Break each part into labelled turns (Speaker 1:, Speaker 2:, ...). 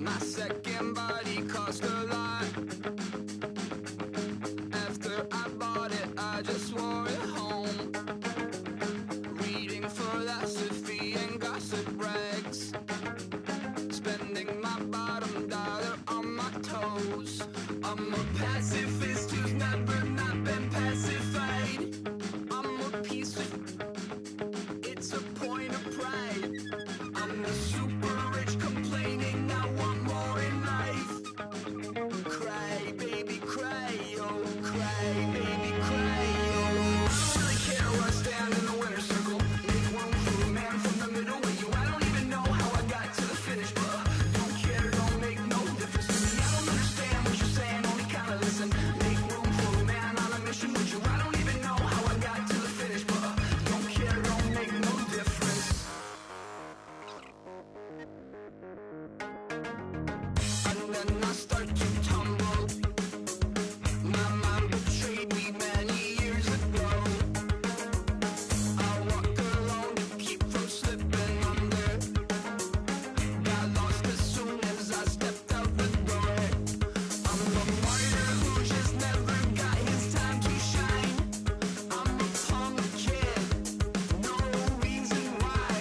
Speaker 1: My second body cost a lot. After I bought it, I just wore it home. Reading philosophy and gossip rags. Spending my bottom dollar on my toes. I'm a pacifist who's never not been pacified. I'm a piece of... It's a point of pride. I'm the super rich complaining I want more in life. Cry, baby, cry, oh, cry, baby, cry, oh. I don't really care where I stand in the winner's circle. Make room for a man from the middle with you. I don't even know how I got to the finish, but don't care, don't make no difference to me. I don't understand what you're saying, only kinda listen. Make room for a man on a mission with you. I don't even know how I got to the finish, but don't care, don't make no difference. And then I start to tumble. My mind betrayed me many years ago. I walk alone to keep from slipping under. Got lost as soon as I stepped out the door. I'm the martyr who just never got his time to shine. I'm a punk kid, no reason why.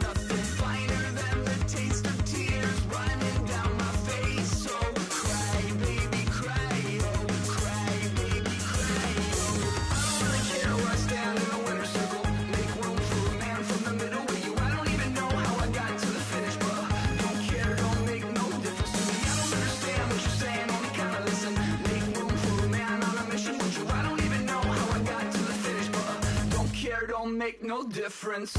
Speaker 1: Nothing finer than the taste of tears running down my face. So cry, baby, cry, oh, cry, baby, cry, oh. I don't really care where I stand in the winner's circle. Make room for a man from the middle with you. I don't even know how I got to the finish, but don't care, don't make no difference to me. I don't understand what you're saying, only kinda listen. Make room for a man on a mission with you. I don't even know how I got to the finish, but don't care, don't make no difference.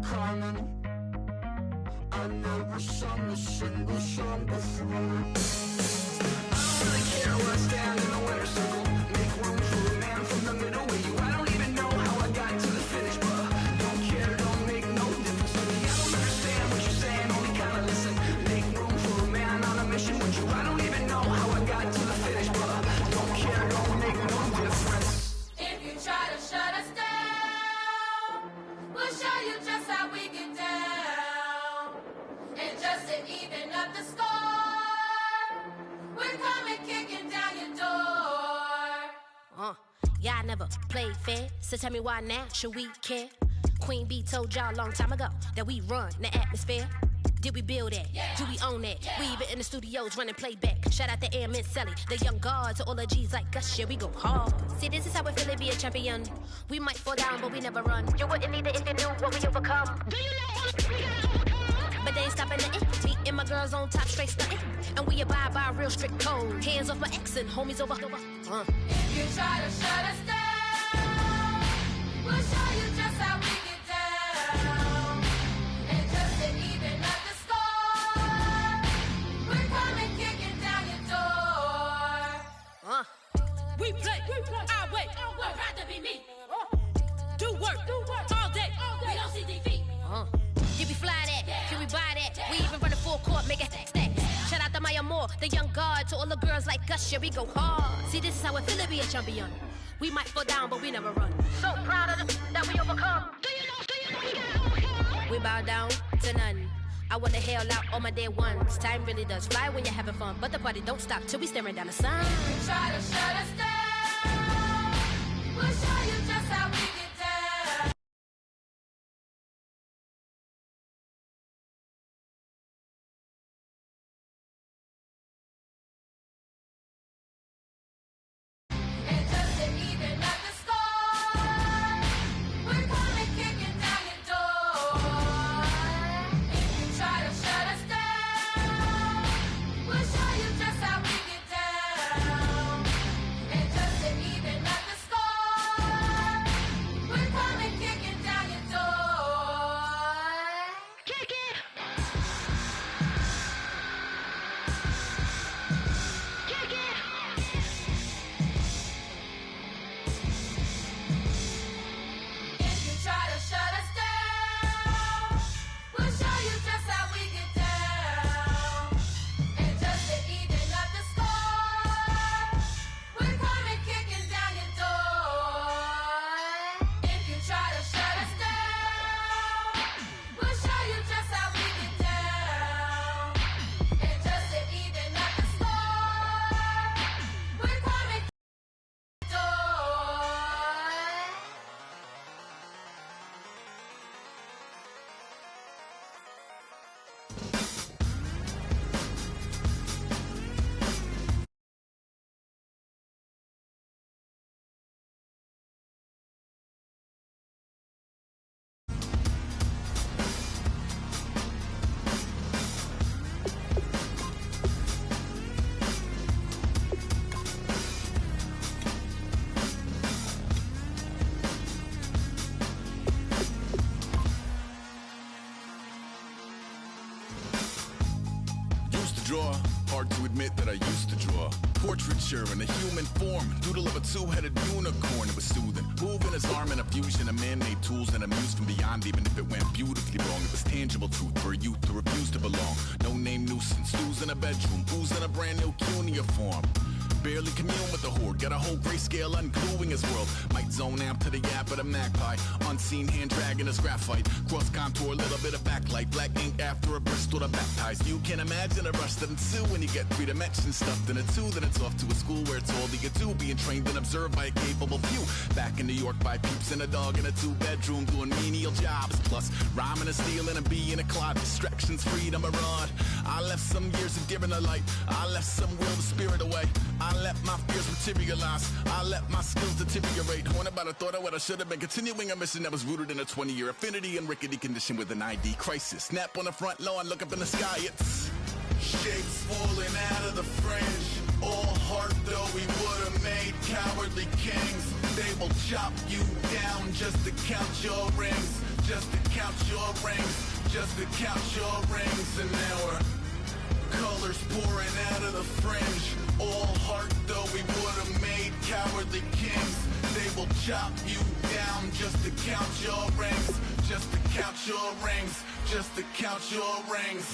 Speaker 1: Carmen, I never sung a single song before. I don't really care where I stand in the winner's circle. Make room for a man from the middle with you. I don't even know how I got to the finish, but don't care, don't make no difference to me. I don't understand what you're saying, only kinda listen. Make room for a man on a mission with you. I don't even know how I got to the finish, but don't care, don't make no difference.
Speaker 2: If you try to shut us down, we'll show you just how we get down. And just to even up the score, we're coming kicking down your door.
Speaker 3: Y'all never played fair, so tell me why now should we care? Queen Bee told y'all a long time ago that we run the atmosphere. Did we build that?
Speaker 2: Yeah.
Speaker 3: Do we own that?
Speaker 2: Yeah.
Speaker 3: We even in the studios running playback. Shout out to Airman Sally, the young guard, to all the G's like us. Yeah, we go hard. See, this is how it feel to be a champion. We might fall down, but we never run. You wouldn't need it if you knew what we overcome. Do you know all the we gotta overcome? But they ain't stopping nothing. Me and my girls on top, straight stunting. And we abide by a real strict code. Hands off my ex and homies over.
Speaker 2: If you try to shut us down, we'll show you just how we get down. And just to even up the score, we're coming kicking down your door.
Speaker 3: We play our way.
Speaker 2: Would rather be me.
Speaker 3: Do work all day.
Speaker 2: We don't see defeat.
Speaker 3: Did we fly that? Can we buy that? We even run a full court, make it stack. Shout out to Maya Moore, the young guard, to all the girls like us. Yeah, we go hard. See, this is how it feel to be a champion. We might fall down, but we never run. So proud of them that we overcome. Do you know we gotta overcome? We bow down to none. I wanna hail out all my day ones. Time really does fly when you're having fun, but the party don't stop till we staring down the sun.
Speaker 2: If you try to shut us down, we'll show you just how we get down. And just to even up the score, we're coming kicking down your door. If you try to shut us down, we'll show you just how we get down. And just to even up the score, we're coming kicking down your door. Kick it! Kick it! If you try to shut us down, we'll show you just how we get down. And just to even up the score, we're coming kicking down your door. If you try to shut us down, we'll show you just how we get down. And just to even up the score, we're coming kicking down your door.
Speaker 4: Used to draw, hard to admit that I used to draw. Portraiture in a human form, doodle of a two-headed unicorn. It was soothing, moving his arm in a fusion of man-made tools and amused from beyond. Even if it went beautifully wrong, it was tangible truth for a youth to refuse to belong. No name nuisance, stews in a bedroom, booze in a brand new cuneiform. Barely commune with the horde, got a whole grayscale ungluing his world. Might zone amp to the yap of the magpie, unseen hand dragging his graphite. Cross contour, little bit of backlight, black ink after a Bristol to baptize. You can imagine a rush that ensue when you get three dimensions stuffed in a two. Then it's off to a school where it's all that you do, being trained and observed by a capable few. Back in New York by peeps and a dog in a two-bedroom doing menial jobs. Plus rhyming and stealing and being a clod, distractions, freedom, a rod. I left some years of giving a light, I left some will, the spirit away. I let my fears materialize, I let my skills deteriorate. Haunted by the thought of what I should have been, continuing a mission that was rooted in a 20-year affinity and rickety condition with an ID crisis. Snap on the front lawn, look up in the sky, it's shapes falling out of the fringe. All heart though we would've made cowardly kings. They will chop you down just to count your rings, just to count count your rings, just to count your rings. And there were colors pouring out of the fringe. All heart though we would have made cowardly kings. They will chop you down just to count your rings, just to count your rings, just to count your rings.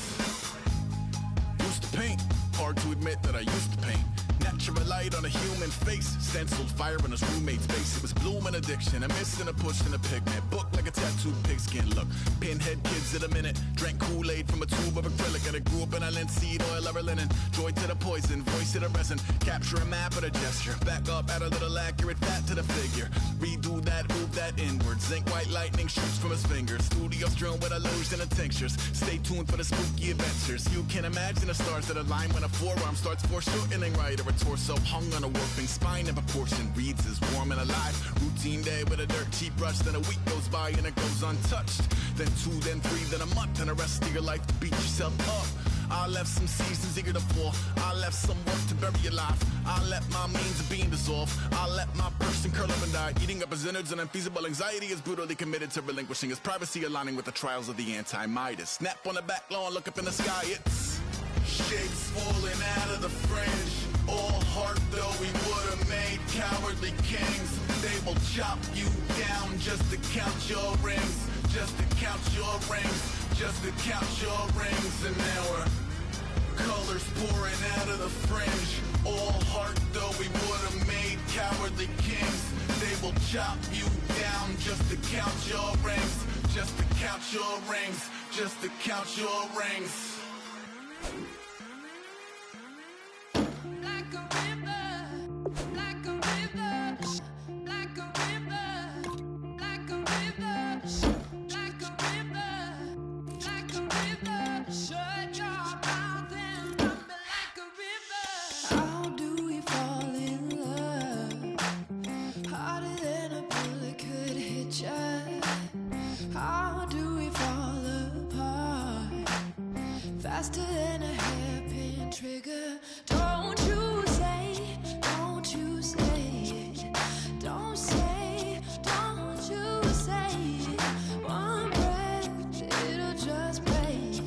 Speaker 4: Used to paint, hard to admit that I used to paint. Natural light on a human face, stenciled fire in his roommate's face. It was bloom and addiction, a miss and a push and a pigment. Book like a tattooed pigskin look. Pinhead kids in a minute. Drank Kool-Aid from a tube of acrylic, and I grew up in a linseed oil ever linen. Joy to the poison, voice to the resin. Capture a map of a gesture. Back up, add a little accurate fat to the figure. Redo that, move that inward. Zinc white lightning shoots from his fingers. Studio strewn with illusion and tinctures. Stay tuned for the spooky adventures. You can imagine the stars that align when a forearm starts foreshortening right, or a torso hung on a warping spine in proportion. Reads as warm and alive. Routine day with a dirt cheap brush. Then a week goes by and it goes untouched. Then 2, then 3, then a month, and the rest of your life to beat yourself up. I left some seasons eager to fall. I left some work to bury your life. I let my means of being dissolve. I let my person curl up and die. Eating up his innards and unfeasible anxiety is brutally committed to relinquishing his privacy, aligning with the trials of the anti-Midas. Snap on the back lawn, look up in the sky, it's shapes falling out of the fringe. All heart though we would have made cowardly kings. They will chop you down just to count your rings, just to count your rings, just to count your rings. And there were colors pouring out of the fringe. All heart though we would have made cowardly kings. They will chop you down just to count your rings, just to count your rings, just to count your rings.
Speaker 2: Like a river, like a river, like a river, like a river, like a river, like a river. Shut your mouth and run me like a river. How do we fall in love? Harder than a bullet could hit ya. How do we fall apart? Faster than a hairpin trigger. Don't you say, don't you say, don't say, don't you say. One breath, it'll just break.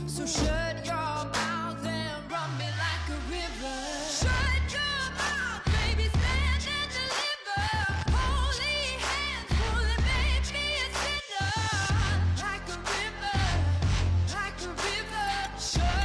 Speaker 2: So shut your mouth and run me like a river. Shut your mouth, baby, stand and deliver. Holy hands, will it make me a sinner? Like a river, like a river. Shut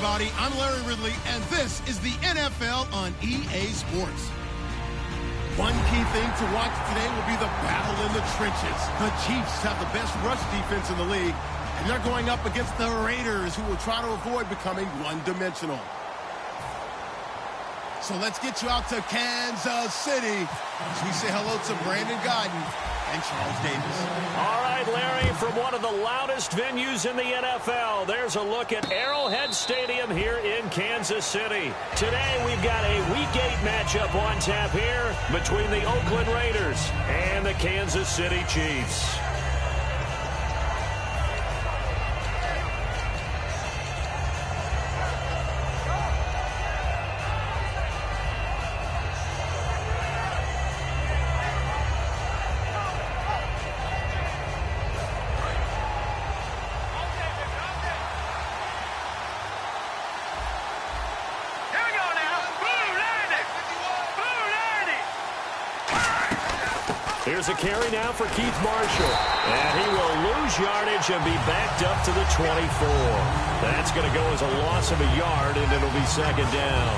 Speaker 5: everybody. I'm Larry Ridley, and this is the NFL on EA Sports. One key thing to watch today will be the battle in the trenches. The Chiefs have the best rush defense in the league, and they're going up against the Raiders, who will try to avoid becoming one-dimensional. So let's get you out to Kansas City as we say hello to Brandon Gaudin and Charles Davis.
Speaker 6: All right, Larry, from one of the loudest venues in the NFL, there's a look at Arrowhead Stadium here in Kansas City. Today, we've got a Week 8 matchup on tap here between the Oakland Raiders and the Kansas City Chiefs. Here's a carry now for Keith Marshall. And he will lose yardage and be backed up to the 24. That's going to go as a loss of a yard, and it'll be second down.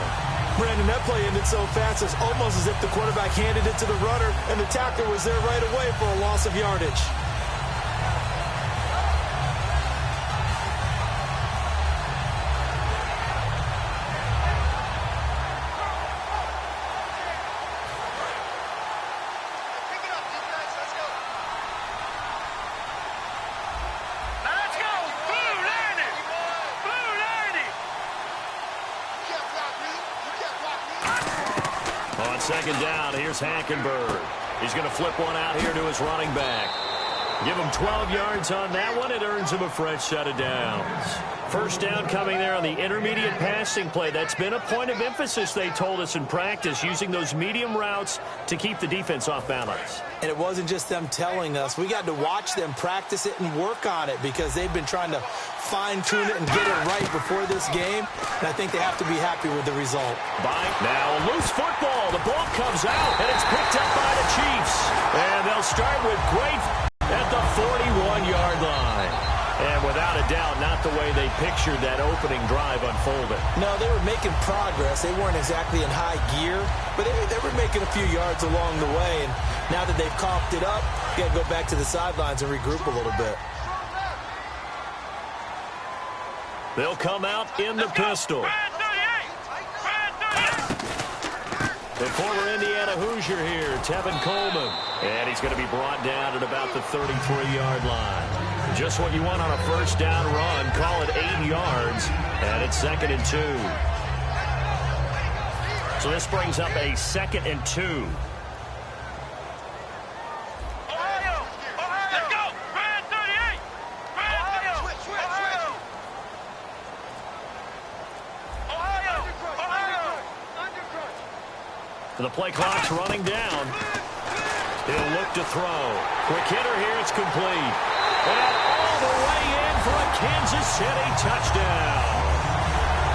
Speaker 7: Brandon, that play ended so fast, it's almost as if the quarterback handed it to the runner, and the tackler was there right away for a loss of yardage.
Speaker 6: Second down, here's Hackenberg. He's going to flip one out here to his running back. Give him 12 yards on that one. It earns him a fresh set of downs. First down coming there on the intermediate passing play. That's been a point of emphasis, they told us in practice, using those medium routes to keep the defense off balance.
Speaker 7: And it wasn't just them telling us. We got to watch them practice it and work on it because they've been trying to fine-tune it and get it right before this game. And I think they have to be happy with the result.
Speaker 6: Now a loose football. The ball comes out, and it's picked up by the Chiefs. And they'll start with great at the 41-yard line. And without a doubt, not the way they pictured that opening drive unfolded.
Speaker 7: No, they were making progress. They weren't exactly in high gear, but they were making a few yards along the way. And now that they've comped it up, you got to go back to the sidelines and regroup a little bit.
Speaker 6: They'll come out in the pistol. The former Indiana Hoosier here, Tevin Coleman. And he's going to be brought down at about the 33-yard line. Just what you want on a first down run. Call it 8 yards. And it's 2nd and 2. So this brings up a 2nd and 2. The play clock's running down. He'll look to throw. Quick hitter here. It's complete. And all the way in for a Kansas City touchdown.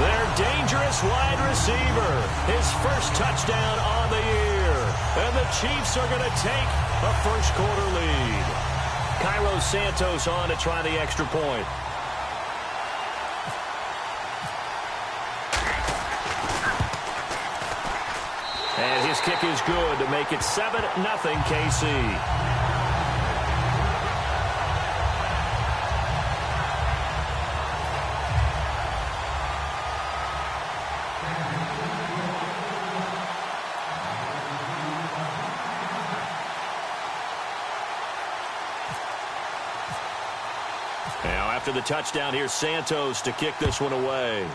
Speaker 6: Their dangerous wide receiver. His first touchdown on the year. And the Chiefs are going to take a first-quarter lead. Cairo Santos on to try the extra point. And his kick is good to make it 7-0 KC. Now after the touchdown, here's Santos to kick this one away.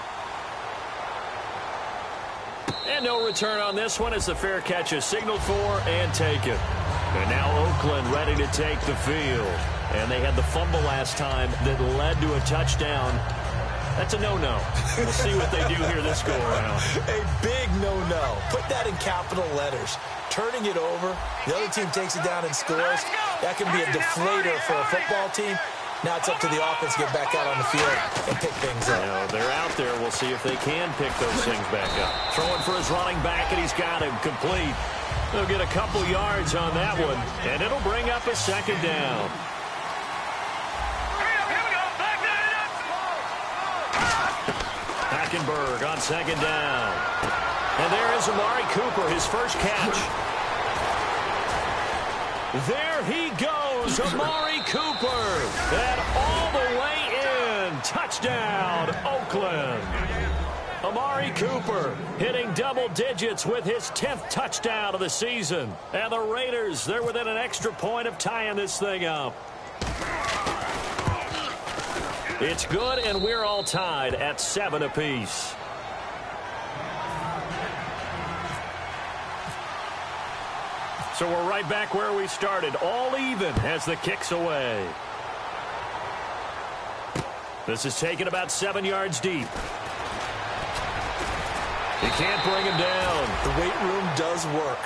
Speaker 6: And no return on this one as the fair catch is signaled for and taken. And now Oakland ready to take the field. And they had the fumble last time that led to a touchdown. That's a no-no. We'll see what they do here this go-around.
Speaker 7: A big no-no. Put that in capital letters. Turning it over, the other team takes it down and scores. That can be a deflator for a football team. Now it's up to the offense to get back out on the field and pick things up.
Speaker 6: They're out there. We'll see if they can pick those things back up. Throwing for his running back, and he's got him complete. They'll get a couple yards on that one, and it'll bring up a second down. Hackenberg on second down. And there is Amari Cooper, his first catch. There he goes, Amari Cooper. And all the way in. Touchdown, Oakland. Amari Cooper hitting double digits with his 10th touchdown of the season. And the Raiders, they're within an extra point of tying this thing up. It's good, and we're all tied at 7 apiece. So we're right back where we started, all even as the kick's away. This is taken about 7 yards deep. He can't bring him down.
Speaker 7: The weight room does work.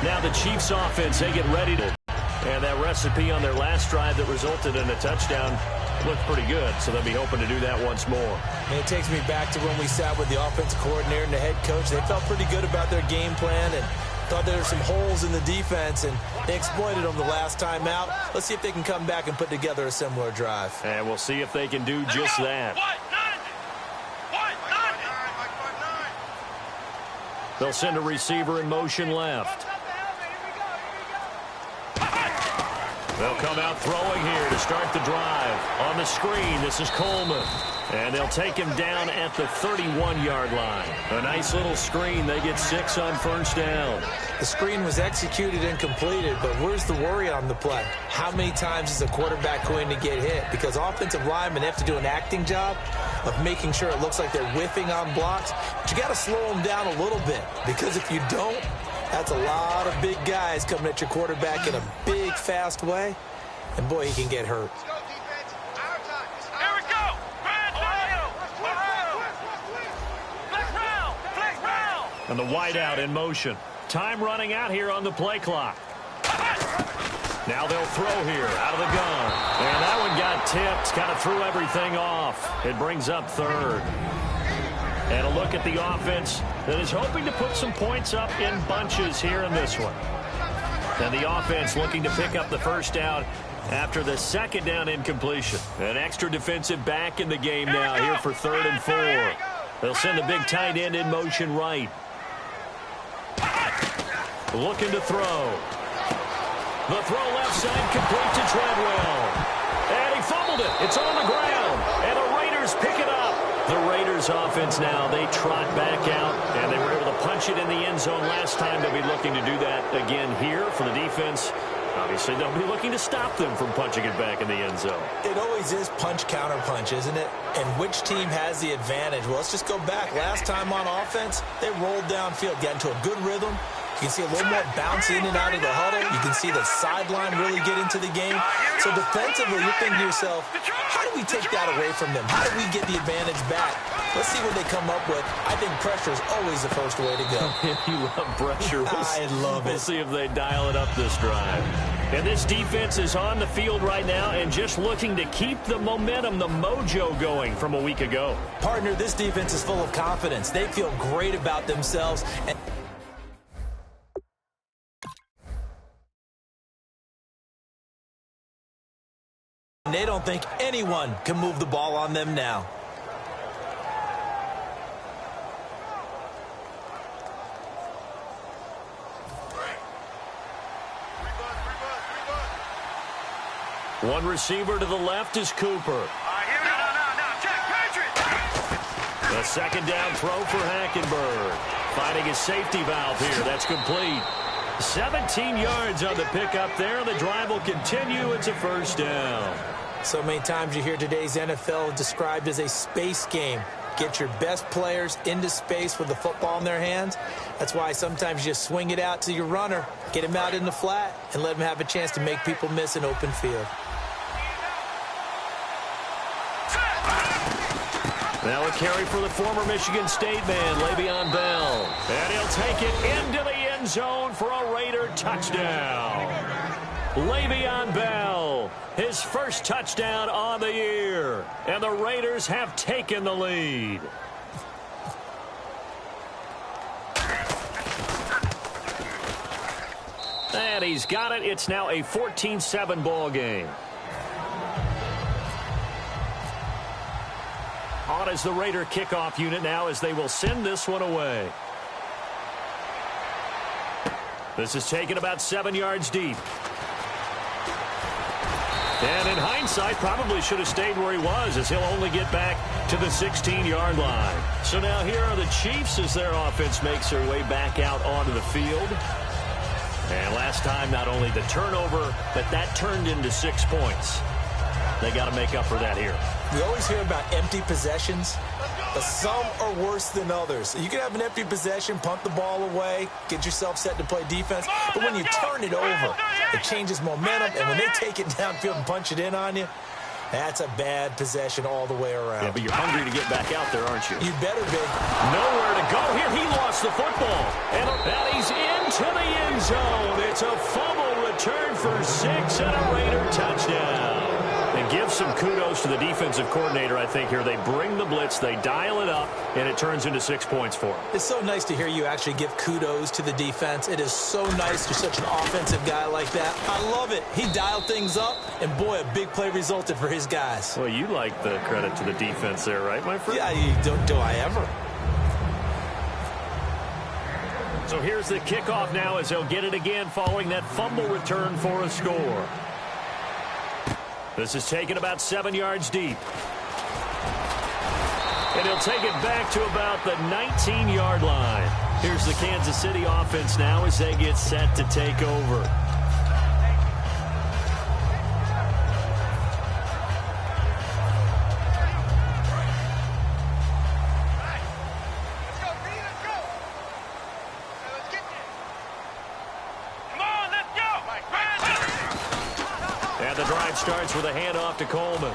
Speaker 6: Now the Chiefs offense, they get ready to. And that recipe on their last drive that resulted in a touchdown looked pretty good, so they'll be hoping to do that once more.
Speaker 7: And it takes me back to when we sat with the offensive coordinator and the head coach. They felt pretty good about their game plan and thought there were some holes in the defense, and they exploited them the last time out. Let's see if they can come back and put together a similar drive.
Speaker 6: And we'll see if they can do just that. They'll send a receiver in motion left. They'll come out throwing here to start the drive. On the screen, this is Coleman. And they'll take him down at the 31-yard line. A nice little screen. They get 6 on first down.
Speaker 7: The screen was executed and completed, but where's the worry on the play? How many times is a quarterback going to get hit? Because offensive linemen have to do an acting job of making sure it looks like they're whiffing on blocks. But you got to slow them down a little bit, because if you don't, that's a lot of big guys coming at your quarterback in a big, fast way. And, boy, he can get hurt.
Speaker 6: And the wideout in motion. Time running out here on the play clock. Now they'll throw here out of the gun. And that one got tipped. Kind of threw everything off. It brings up third. And a look at the offense that is hoping to put some points up in bunches here in this one. And the offense looking to pick up the first down after the second down incompletion. An extra defensive back in the game now here for 3rd and 4. They'll send the big tight end in motion right. Looking to throw. The throw left side complete to Treadwell. And he fumbled it. It's on the ground. And the Raiders pick it up. The Raiders offense now, they trot back out. And they were able to punch it in the end zone last time. They'll be looking to do that again here for the defense. Obviously, they'll be looking to stop them from punching it back in the end zone.
Speaker 7: It always is punch-counter-punch, isn't it? And which team has the advantage? Well, let's just go back. Last time on offense, they rolled downfield, got into a good rhythm. You can see a little more bounce in and out of the huddle. You can see the sideline really get into the game. So defensively, you're thinking to yourself, how do we take that away from them? How do we get the advantage back? Let's see what they come up with. I think pressure is always the first way to go.
Speaker 6: You love pressure.
Speaker 7: I love it.
Speaker 6: We'll see if they dial it up this drive. And this defense is on the field right now and just looking to keep the momentum, the mojo going from a week ago.
Speaker 7: Partner, this defense is full of confidence. They feel great about themselves. And they don't think anyone can move the ball on them now.
Speaker 6: One receiver to the left is Cooper. The second down throw for Hackenberg. Finding his safety valve here. That's complete. 17 yards on the pickup there. The drive will continue. It's a first down.
Speaker 7: So many times you hear today's NFL described as a space game. Get your best players into space with the football in their hands. That's why sometimes you just swing it out to your runner, get him out in the flat, and let him have a chance to make people miss an open field.
Speaker 6: Now a carry for the former Michigan State man, Le'Veon Bell. And he'll take it into the end zone for a Raider touchdown. Le'Veon Bell, his first touchdown on the year. And the Raiders have taken the lead. And he's got it. It's now a 14-7 ball game. On as the Raider kickoff unit now as they will send this one away. This is taken about 7 yards deep. And in hindsight, probably should have stayed where he was as he'll only get back to the 16-yard line. So now here are the Chiefs as their offense makes their way back out onto the field. And last time, not only the turnover, but that turned into 6 points. They got to make up for that here.
Speaker 7: We always hear about empty possessions, but some are worse than others. You can have an empty possession, punt the ball away, get yourself set to play defense, but when you turn it over, it changes momentum, and when they take it downfield and punch it in on you, that's a bad possession all the way around.
Speaker 6: Yeah, but you're hungry to get back out there, aren't you?
Speaker 7: You better be.
Speaker 6: Nowhere to go here. He lost the football. And he's into the end zone. It's a fumble return for 6 and a Raider touchdown. And give some kudos to the defensive coordinator, I think, here. They bring the blitz, they dial it up, and it turns into 6 points for him.
Speaker 7: It's so nice to hear you actually give kudos to the defense. It is so nice you're such an offensive guy like that. I love it. He dialed things up, and boy, a big play resulted for his guys.
Speaker 6: Well, you like the credit to the defense there, right, my friend?
Speaker 7: Yeah, do I ever?
Speaker 6: So here's the kickoff now as they'll get it again following that fumble return for a score. This is taken about 7 yards deep. And he'll take it back to about the 19-yard line. Here's the Kansas City offense now as they get set to take over. Starts with a handoff to Coleman.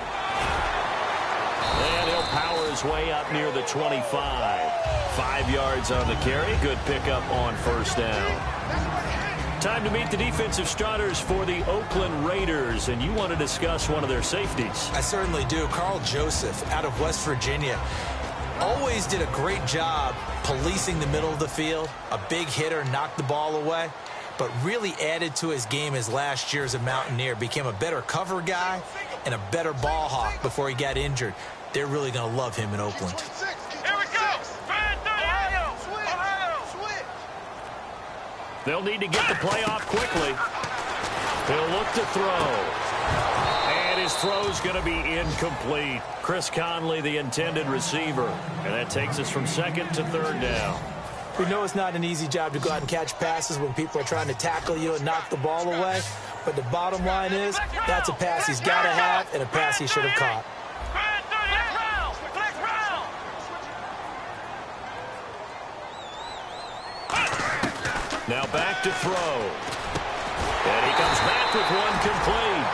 Speaker 6: And he'll power his way up near the 25. 5 yards on the carry. Good pickup on first down. Time to meet the defensive starters for the Oakland Raiders. And you want to discuss one of their safeties.
Speaker 7: I certainly do. Carl Joseph out of West Virginia. Always did a great job policing the middle of the field. A big hitter, knocked the ball away. But really added to his game as last year as a Mountaineer. Became a better cover guy and a better ball hawk before he got injured. They're really going to love him in Oakland.
Speaker 1: Here we go. Ohio.
Speaker 6: They'll need to get the play off quickly. He'll look to throw. And his throw's going to be incomplete. Chris Conley, the intended receiver. And that takes us from second to third down.
Speaker 7: We know it's not an easy job to go out and catch passes when people are trying to tackle you and knock the ball away. But the bottom line is, that's a pass he's got to have and a pass he should have caught.
Speaker 6: Now back to throw. And he comes back with one complete.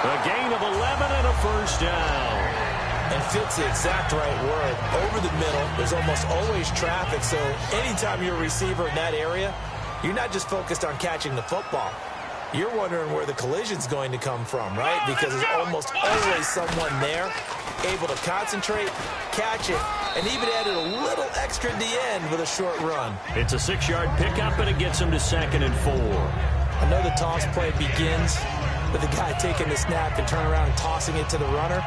Speaker 6: A gain of 11 and a first down.
Speaker 7: And fits the exact right word. Over the middle, there's almost always traffic, so anytime you're a receiver in that area, you're not just focused on catching the football. You're wondering where the collision's going to come from, right? Because there's almost always someone there able to concentrate, catch it, and even added a little extra at the end with a short run.
Speaker 6: It's a 6-yard pickup, and it gets him to 2nd and 4.
Speaker 7: I know the toss play begins with the guy taking the snap and turn around and tossing it to the runner.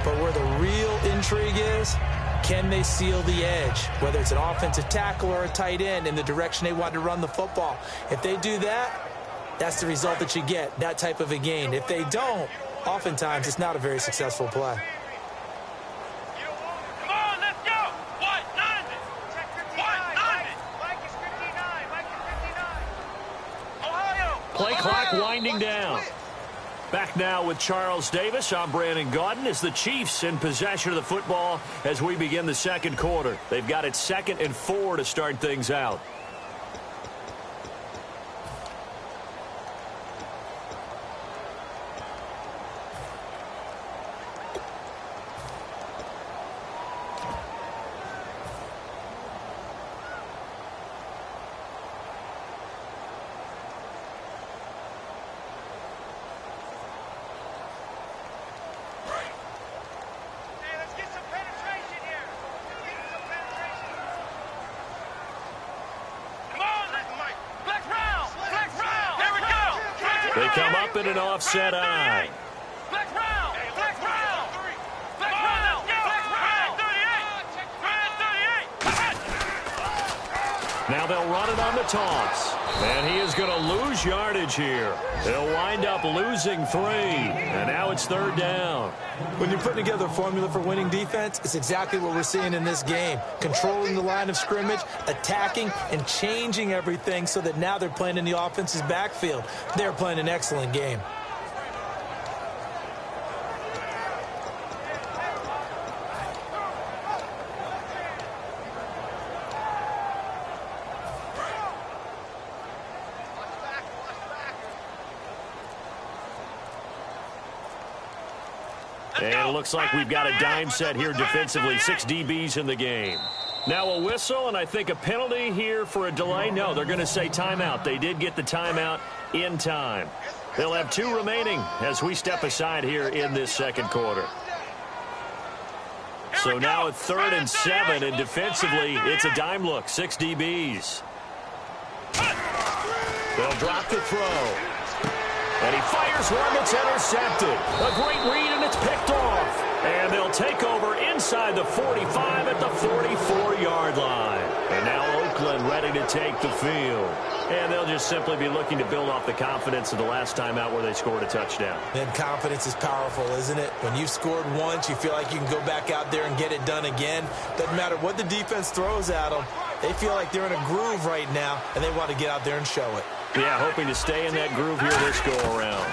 Speaker 7: But where the real intrigue is, can they seal the edge? Whether it's an offensive tackle or a tight end in the direction they want to run the football. If they do that, that's the result that you get, that type of a gain. If they don't, oftentimes it's not a very successful play.
Speaker 1: Come on, let's go. What? 90. Check 59. Mike is 59. Mike is 59. Ohio.
Speaker 6: Play clock winding down. Back now with Charles Davis. I'm Brandon Gaudin as the Chiefs in possession of the football as we begin the second quarter. They've got it 2nd and 4 to start things out. They come up in an offset eye. Now they'll run it on the toss. And he is going to lose yardage here. He'll wind up losing 3. And now it's 3rd down.
Speaker 7: When you're putting together a formula for winning defense, it's exactly what we're seeing in this game. Controlling the line of scrimmage, attacking, and changing everything so that now they're playing in the offense's backfield. They're playing an excellent game.
Speaker 6: And it looks like we've got a dime set here defensively. 6 DBs in the game. Now a whistle, and I think a penalty here for a delay. No, they're going to say timeout. They did get the timeout in time. They'll have 2 remaining as we step aside here in this second quarter. So now it's 3rd and 7, and defensively, it's a dime look. 6 DBs. They'll drop the throw. And he fires one that's intercepted. A great read, and it's picked off. And they'll take over inside the 45 at the 44-yard line. And now Oakland ready to take the field. And they'll just simply be looking to build off the confidence of the last time out where they scored a touchdown.
Speaker 7: And confidence is powerful, isn't it? When you've scored once, you feel like you can go back out there and get it done again. Doesn't matter what the defense throws at them. They feel like they're in a groove right now, and they want to get out there and show it.
Speaker 6: Yeah, hoping to stay in that groove here this go-around.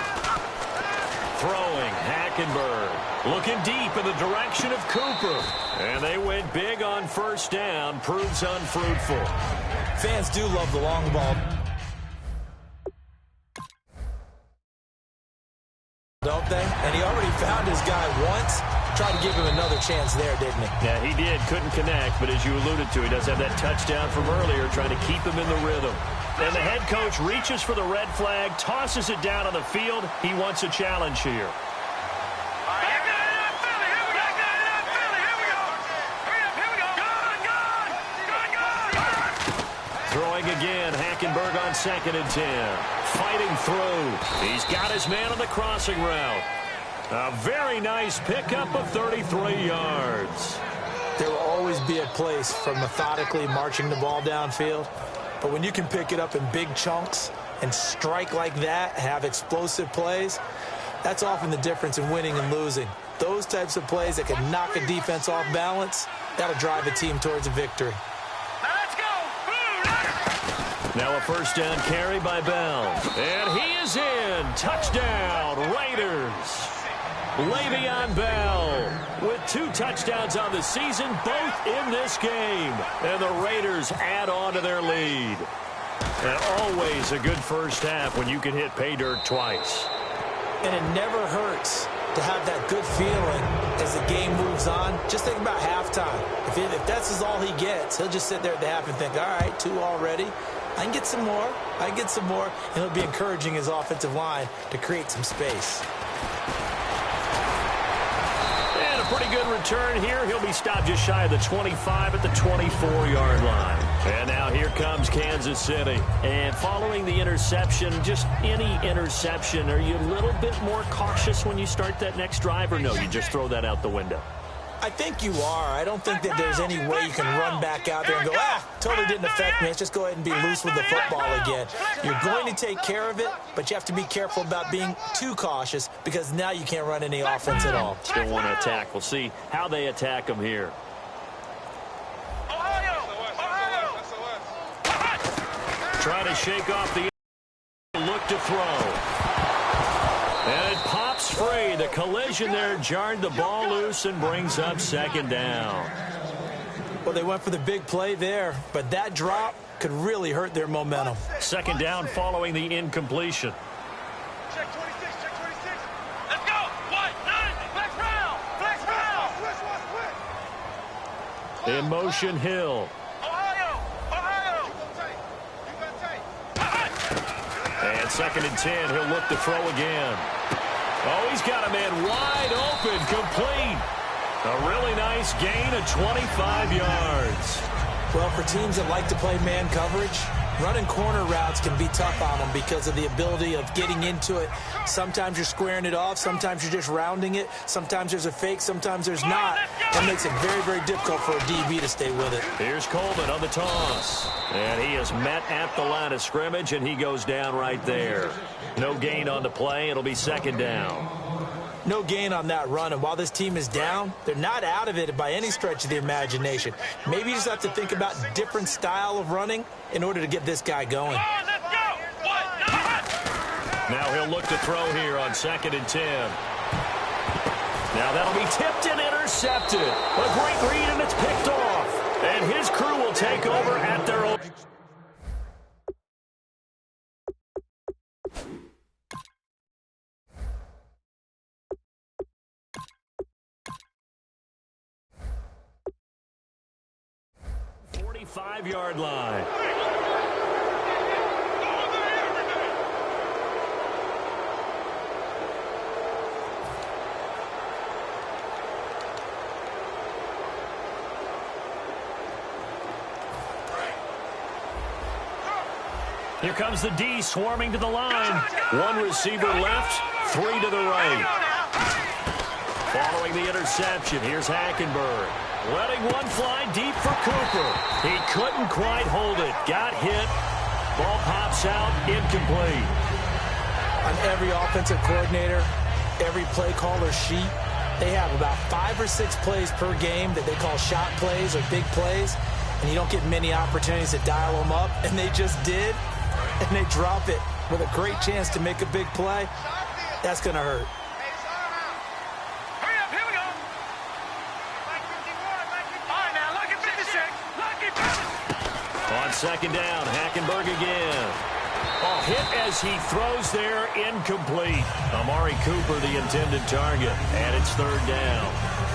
Speaker 6: Throwing, Hackenberg. Looking deep in the direction of Cooper. And they went big on 1st down. Proves unfruitful.
Speaker 7: Fans do love the long ball, don't they? And he already found his guy once. Tried to give him another chance there, didn't he?
Speaker 6: Yeah, he did. Couldn't connect, but as you alluded to, he does have that touchdown from earlier, trying to keep him in the rhythm. And the head coach reaches for the red flag, tosses it down on the field. He wants a challenge here. Throwing again, Hackenberg on 2nd and 10. Fighting through. He's got his man on the crossing route. A very nice pickup of 33 yards.
Speaker 7: There will always be a place for methodically marching the ball downfield. But when you can pick it up in big chunks and strike like that, have explosive plays, that's often the difference in winning and losing. Those types of plays that can knock a defense off balance, that'll drive a team towards a victory.
Speaker 6: Now a 1st down carry by Bell. And he is in. Touchdown, Raiders. Le'Veon Bell with 2 touchdowns on the season, both in this game. And the Raiders add on to their lead. And always a good first half when you can hit pay dirt twice.
Speaker 7: And it never hurts to have that good feeling as the game moves on. Just think about halftime. If that's all he gets, he'll just sit there at the half and think, all right, 2 already. I can get some more. I can get some more. And he'll be encouraging his offensive line to create some space.
Speaker 6: And a pretty good return here. He'll be stopped just shy of the 25 at the 24-yard line. And now here comes Kansas City. And following the interception, just any interception, are you a little bit more cautious when you start that next drive, or no, you just throw that out the window?
Speaker 7: I think you are. I don't think that there's any way you can run back out there and go, totally didn't affect me. Let's just go ahead and be loose with the football again. You're going to take care of it, but you have to be careful about being too cautious because now you can't run any offense at all.
Speaker 6: Still want to attack. We'll see how they attack them here. Trying to shake off the look to throw. And it pops free. The collision there jarred the ball loose and brings up 2nd down.
Speaker 7: Well, they went for the big play there, but that drop could really hurt their momentum.
Speaker 6: 2nd down following the incompletion.
Speaker 8: Check 26, check 26. Let's go. 1, 9, flex round, flex round.
Speaker 6: In motion, Hill.
Speaker 8: Ohio.
Speaker 6: And 2nd and 10, he'll look to throw again. Oh, he's got a man wide open, complete. A really nice gain of 25 yards.
Speaker 7: Well, for teams that like to play man coverage, Running corner routes can be tough on them because of the ability of getting into it. Sometimes you're squaring it off. Sometimes you're just rounding it. Sometimes there's a fake. Sometimes there's not. That makes it very, very difficult for a DB to stay with it.
Speaker 6: Here's Coleman on the toss. And he is met at the line of scrimmage, and he goes down right there. No gain on the play. It'll be second down.
Speaker 7: No gain on that run, and while this team is down, they're not out of it by any stretch of the imagination. Maybe you just have to think about a different style of running in order to get this guy going.
Speaker 6: Now he'll look to throw here on 2nd and 10. Now that'll be tipped and intercepted. A great read, and it's picked off. And his crew will take over at their own. Five-yard line. Here comes the D swarming to the line. One receiver left, three to the right. Following the interception, here's Hackenberg. Letting one fly deep for Cooper. He couldn't quite hold it. Got hit. Ball pops out. Incomplete.
Speaker 7: On every offensive coordinator, every play caller sheet, they have about 5 or 6 plays per game that they call shot plays or big plays, and you don't get many opportunities to dial them up, and they just did, and they drop it with a great chance to make a big play. That's going to hurt.
Speaker 6: On second down, Hackenberg again. Oh, hit as he throws there, incomplete. Amari Cooper, the intended target, and it's third down.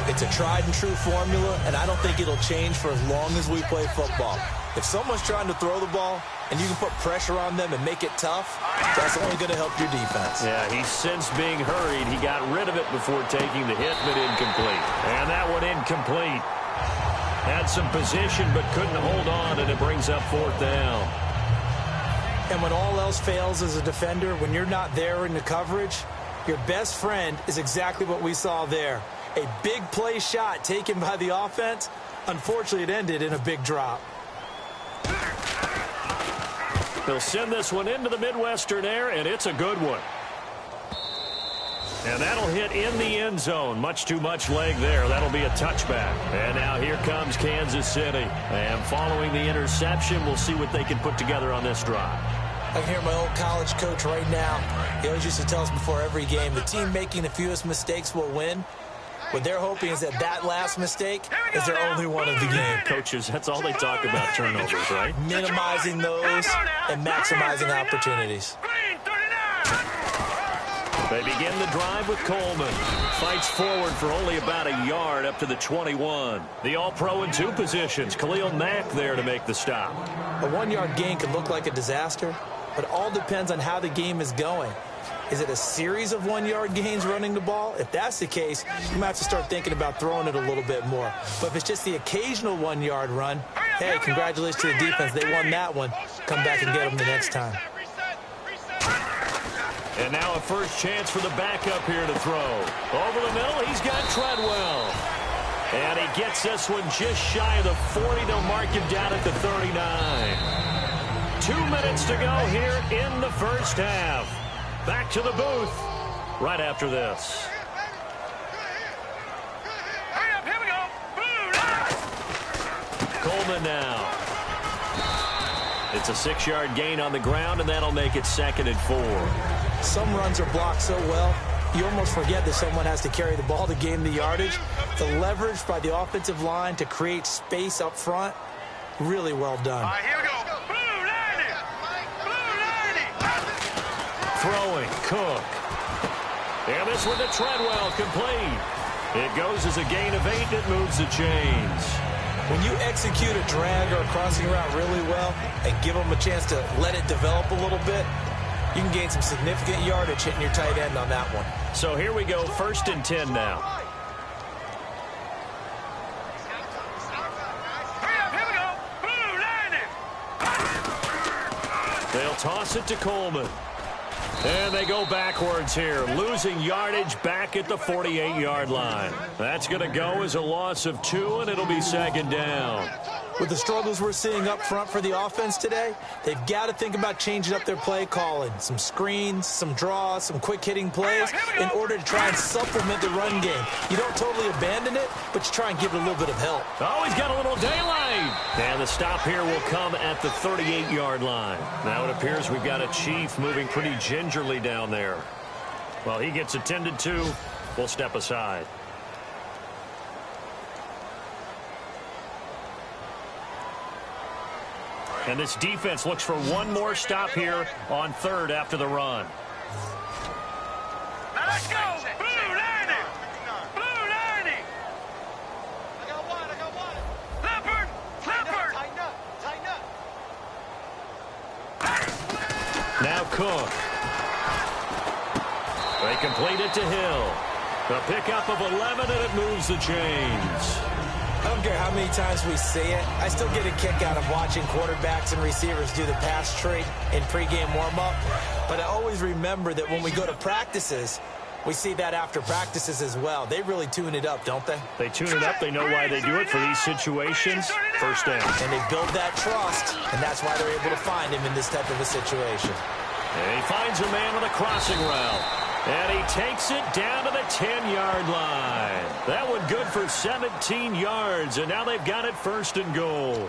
Speaker 7: It's a tried and true formula, and I don't think it'll change for as long as we play football. If someone's trying to throw the ball and you can put pressure on them and make it tough, that's only going to help your defense.
Speaker 6: Yeah, he's since being hurried. He got rid of it before taking the hit, but incomplete. And that one incomplete. Had some position but couldn't hold on, and it brings up fourth down.
Speaker 7: And when all else fails as a defender, when you're not there in the coverage, your best friend is exactly what we saw there. A big play shot taken by the offense. Unfortunately, it ended in a big drop.
Speaker 6: They'll send this one into the Midwestern air, and it's a good one. And that'll hit in the end zone. Much too much leg there. That'll be a touchback. And now here comes Kansas City. And following the interception, we'll see what they can put together on this drive.
Speaker 7: I can hear my old college coach right now. He always used to tell us before every game, the team making the fewest mistakes will win. What they're hoping is that that last mistake is their only one of the game.
Speaker 6: Coaches, that's all they talk about, turnovers, right?
Speaker 7: Minimizing those and maximizing opportunities.
Speaker 6: They begin the drive with Coleman. Fights forward for only about a yard up to the 21. The All-Pro in two positions. Khalil Mack there to make the stop.
Speaker 7: A 1-yard gain could look like a disaster, but it all depends on how the game is going. Is it a series of 1-yard gains running the ball? If that's the case, you might have to start thinking about throwing it a little bit more. But if it's just the occasional 1-yard run, hey, congratulations to the defense. They won that one. Come back and get them the next time.
Speaker 6: And now a first chance for the backup here to throw. Over the middle, he's got Treadwell. And he gets this one just shy of the 40. They'll mark him down at the 39. 2 minutes to go here in the first half. Back to the booth right after this.
Speaker 8: Here we go.
Speaker 6: Coleman now. It's a 6-yard gain on the ground, and that'll make it 2nd and 4.
Speaker 7: Some runs are blocked so well, you almost forget that someone has to carry the ball to gain the yardage. The leverage by the offensive line to create space up front, really well done.
Speaker 8: All right, here we go. Blue 90.
Speaker 6: Throwing, Cook. And this one to Treadwell, complete. It goes as a gain of 8. It moves the chains.
Speaker 7: When you execute a drag or a crossing route really well and give them a chance to let it develop a little bit, you can gain some significant yardage hitting your tight end on that one.
Speaker 6: So here we go, 1st and 10 now.
Speaker 8: Here we go. Blue 90.
Speaker 6: toss it to Coleman. And they go backwards here, losing yardage back at the 48-yard line. That's going to go as a loss of 2, and it'll be second down.
Speaker 7: With the struggles we're seeing up front for the offense today, they've got to think about changing up their play calling. Some screens, some draws, some quick-hitting plays in order to try and supplement the run game. You don't totally abandon it, but you try and give it a little bit of help.
Speaker 6: Oh, he's got a little daylight. And the stop here will come at the 38-yard line. Now it appears we've got a Chief moving pretty gingerly down there. Well, he gets attended to. We'll step aside. And this defense looks for one more stop here on third after the run.
Speaker 8: Now let's go! Blue 90! Blue 90! I got one. Leopard! Leopard! Tighten up!
Speaker 6: Now Cook. They complete it to Hill. A pickup of 11, and it moves the chains.
Speaker 7: I don't care how many times we see it. I still get a kick out of watching quarterbacks and receivers do the pass tree in pregame warm-up. But I always remember that when we go to practices, we see that after practices as well. They really tune it up, don't they?
Speaker 6: They tune it up. They know why they do it for these situations. First down.
Speaker 7: And they build that trust, and that's why they're able to find him in this type of a situation.
Speaker 6: And he finds a man on a crossing route. And he takes it down to the 10-yard line. That one good for 17 yards, and now they've got it first and goal.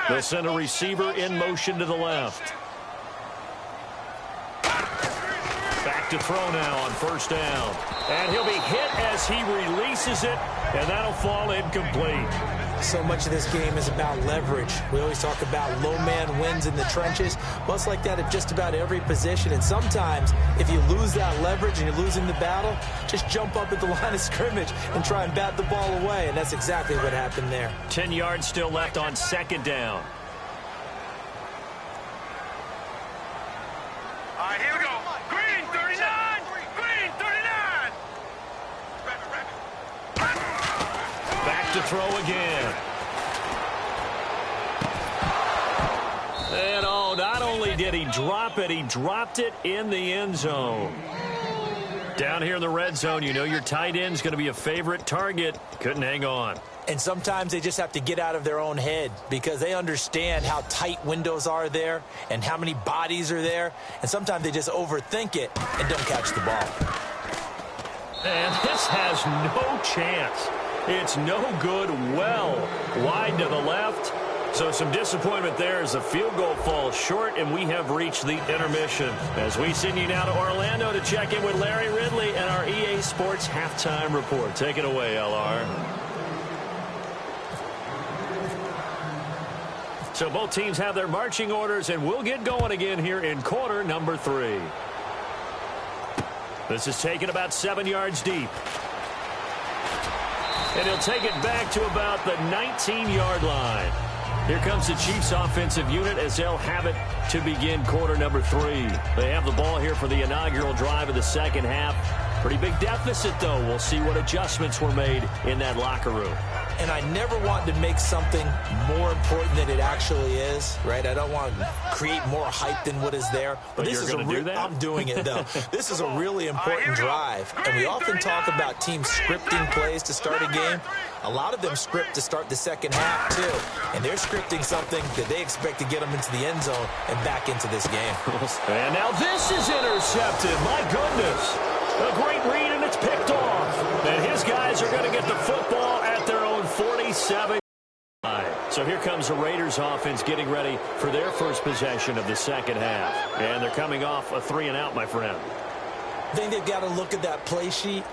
Speaker 6: They'll send a receiver in motion to the left. Back to throw now on first down. And he'll be hit as he releases it, and that'll fall incomplete.
Speaker 7: So much of this game is about leverage. We always talk about low man wins in the trenches. Well, it's like that at just about every position. And sometimes, if you lose that leverage and you're losing the battle, just jump up at the line of scrimmage and try and bat the ball away. And that's exactly what happened there.
Speaker 6: 10 yards still left on second down.
Speaker 8: All right, here we go. Green 39! Green 39!
Speaker 6: Back to throw again. And oh, not only did he drop it, he dropped it in the end zone. Down here in the red zone, you know your tight end's going to be a favorite target. Couldn't hang on.
Speaker 7: And sometimes they just have to get out of their own head because they understand how tight windows are there and how many bodies are there. And sometimes they just overthink it and don't catch the ball.
Speaker 6: And this has no chance. It's no good, well wide to the left. So some disappointment there as the field goal falls short, and we have reached the intermission. As we send you now to Orlando to check in with Larry Ridley and our EA Sports Halftime Report. Take it away, LR. So both teams have their marching orders, and we'll get going again here in quarter number 3. This is taken about 7 yards deep. And he'll take it back to about the 19-yard line. Here comes the Chiefs offensive unit as they'll have it to begin quarter number 3. They have the ball here for the inaugural drive of the second half. Pretty big deficit, though. We'll see what adjustments were made in that locker room.
Speaker 7: And I never want to make something more important than it actually is, right? I don't want to create more hype than what is there.
Speaker 6: But
Speaker 7: this
Speaker 6: you're
Speaker 7: is
Speaker 6: going to do that?
Speaker 7: I'm doing it, though. This is a really important drive. And we often talk about teams scripting plays to start a game. A lot of them script to start the second half, too. And they're scripting something that they expect to get them into the end zone and back into this game.
Speaker 6: And now this is intercepted. My goodness. A great read, and it's picked off. And his guys are going to get the football at their own 47. So here comes the Raiders offense getting ready for their first possession of the second half. And they're coming off a 3-and-out, my friend.
Speaker 7: I think they've got to look at that play sheet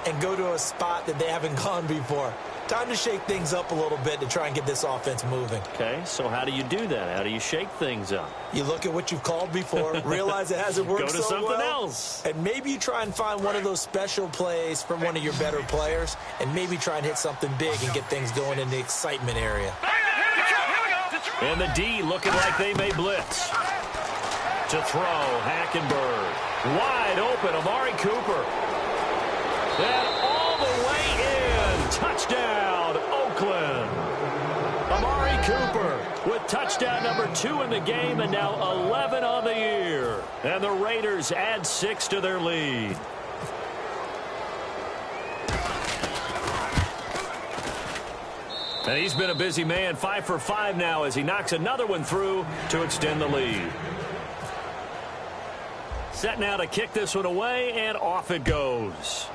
Speaker 7: and go to a spot that they haven't gone before. Time to shake things up a little bit to try and get this offense moving.
Speaker 6: Okay, so how do you do that? How do you shake things up?
Speaker 7: You look at what you've called before, realize it hasn't worked
Speaker 6: Go to
Speaker 7: so
Speaker 6: something
Speaker 7: well,
Speaker 6: else.
Speaker 7: and maybe you try and find one of those special plays from one of your better players, and maybe try and hit something big and get things going in the excitement area.
Speaker 6: And the D looking like they may blitz. To throw, Hackenberg. Wide open, Amari Cooper. And all the way in. Touchdown, Oakland. Amari Cooper with touchdown number 2 in the game and now 11 on the year. And the Raiders add 6 to their lead. And he's been a busy man, 5 for 5 now as he knocks another one through to extend the lead. Set now to kick this one away, and off it goes.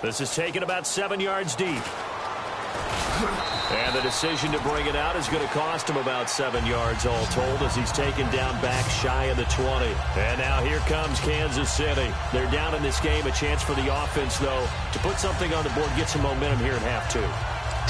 Speaker 6: This is taken about 7 yards deep. And the decision to bring it out is going to cost him about 7 yards all told as he's taken down back shy of the 20. And now here comes Kansas City. They're down in this game. A chance for the offense, though, to put something on the board, get some momentum here in half 2.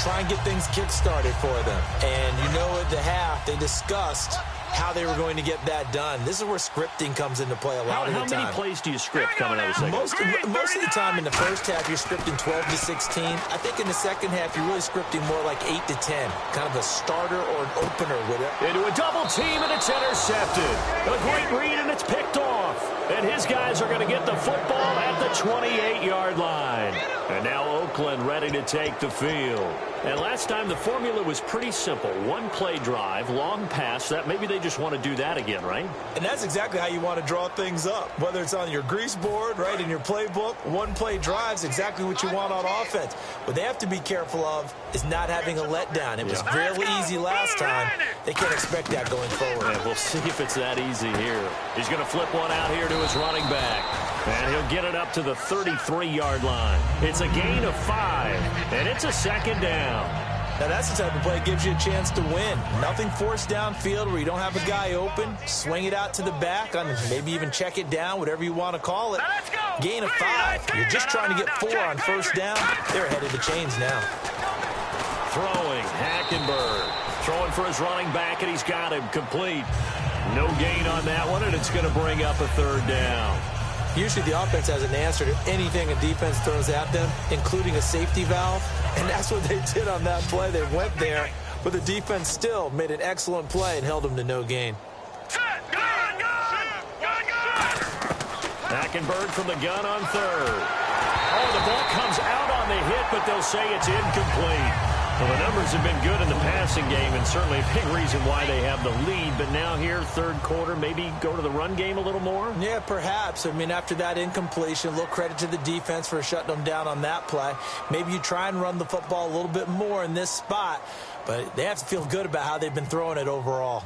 Speaker 7: Try and get things kick-started for them. And you know at the half, they discussed how they were going to get that done. This is where scripting comes into play a lot of the time.
Speaker 6: How many plays do you script coming out of the second?
Speaker 7: Most of the time in the first half, you're scripting 12 to 16. I think in the second half, you're really scripting more like 8 to 10. Kind of a starter or an opener with it.
Speaker 6: Into a double team, and it's intercepted. A great read, and it's picked off. And his guys are going to get the football at the 28-yard line. And now Oakland ready to take the field. And last time the formula was pretty simple. One play drive, long pass. That maybe they just want to do that again, right?
Speaker 7: And that's exactly how you want to draw things up. Whether it's on your grease board, right, in your playbook, one play drive's exactly what you want on offense. What they have to be careful of is not having a letdown. It was really easy last time. They can't expect that going forward.
Speaker 6: Yeah, we'll see if it's that easy here. He's going to flip one out here to his running back. And he'll get it up to the 33-yard line. It's a gain of 5, and it's a second down.
Speaker 7: Now, that's the type of play that gives you a chance to win. Nothing forced downfield where you don't have a guy open. Swing it out to the back, on maybe even check it down, whatever you want to call it. Gain of 5. You're just trying to get 4 on first down. They're ahead of the chains now.
Speaker 6: Throwing, Hackenberg. Throwing for his running back, and he's got him complete. No gain on that one, and it's going to bring up a third down.
Speaker 7: Usually the offense has an answer to anything a defense throws at them, including a safety valve, and that's what they did on that play. They went there, but the defense still made an excellent play and held them to no gain.
Speaker 6: Hackenberg from the gun on third. Oh, the ball comes out on the hit, but they'll say it's incomplete. Well, the numbers have been good in the passing game, and certainly a big reason why they have the lead. But now here, third quarter, maybe go to the run game a little more?
Speaker 7: Yeah, perhaps. I mean, after that incompletion, a little credit to the defense for shutting them down on that play. Maybe you try and run the football a little bit more in this spot, but they have to feel good about how they've been throwing it overall.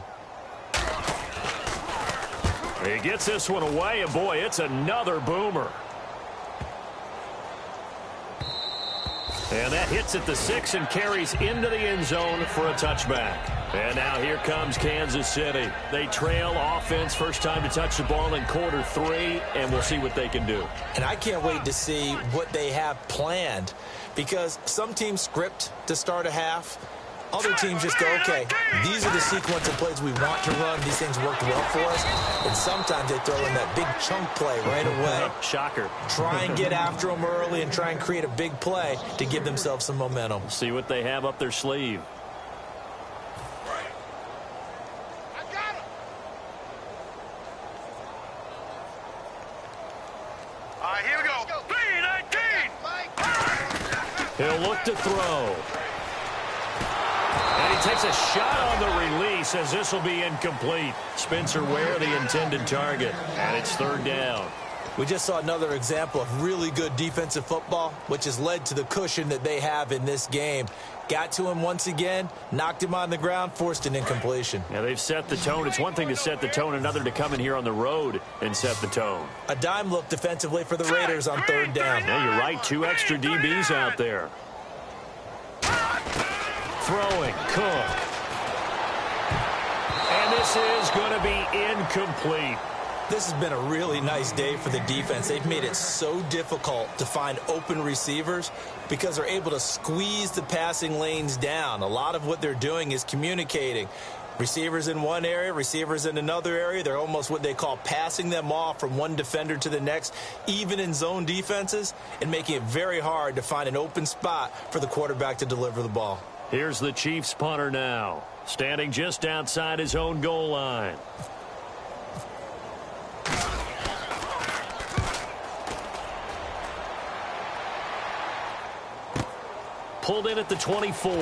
Speaker 6: He gets this one away, and boy, it's another boomer. And that hits at the 6 and carries into the end zone for a touchback. And now here comes Kansas City. They trail offense, first time to touch the ball in quarter 3, and we'll see what they can do.
Speaker 7: And I can't wait to see what they have planned, because some teams script to start a half. Other teams just go, okay, these are the sequence of plays we want to run. These things worked well for us. And sometimes they throw in that big chunk play right away.
Speaker 6: Shocker.
Speaker 7: Try and get after them early and try and create a big play to give themselves some momentum.
Speaker 6: See what they have up their sleeve.
Speaker 8: All right, here we go. 3-19.
Speaker 6: He'll look to throw. And he takes a shot on the release as this will be incomplete. Spencer Ware, the intended target. And it's third down.
Speaker 7: We just saw another example of really good defensive football, which has led to the cushion that they have in this game. Got to him once again, knocked him on the ground, forced an incompletion.
Speaker 6: Now they've set the tone. It's one thing to set the tone, another to come in here on the road and set the tone.
Speaker 7: A dime look defensively for the Raiders on third down.
Speaker 6: Yeah, you're right. 2 extra DBs out there. Throwing, Cook. And this is going to be incomplete.
Speaker 7: This has been a really nice day for the defense. They've made it so difficult to find open receivers because they're able to squeeze the passing lanes down. A lot of what they're doing is communicating. Receivers in one area, receivers in another area. They're almost what they call passing them off from one defender to the next, even in zone defenses, and making it very hard to find an open spot for the quarterback to deliver the ball.
Speaker 6: Here's the Chiefs punter now, standing just outside his own goal line. Pulled in at the 24.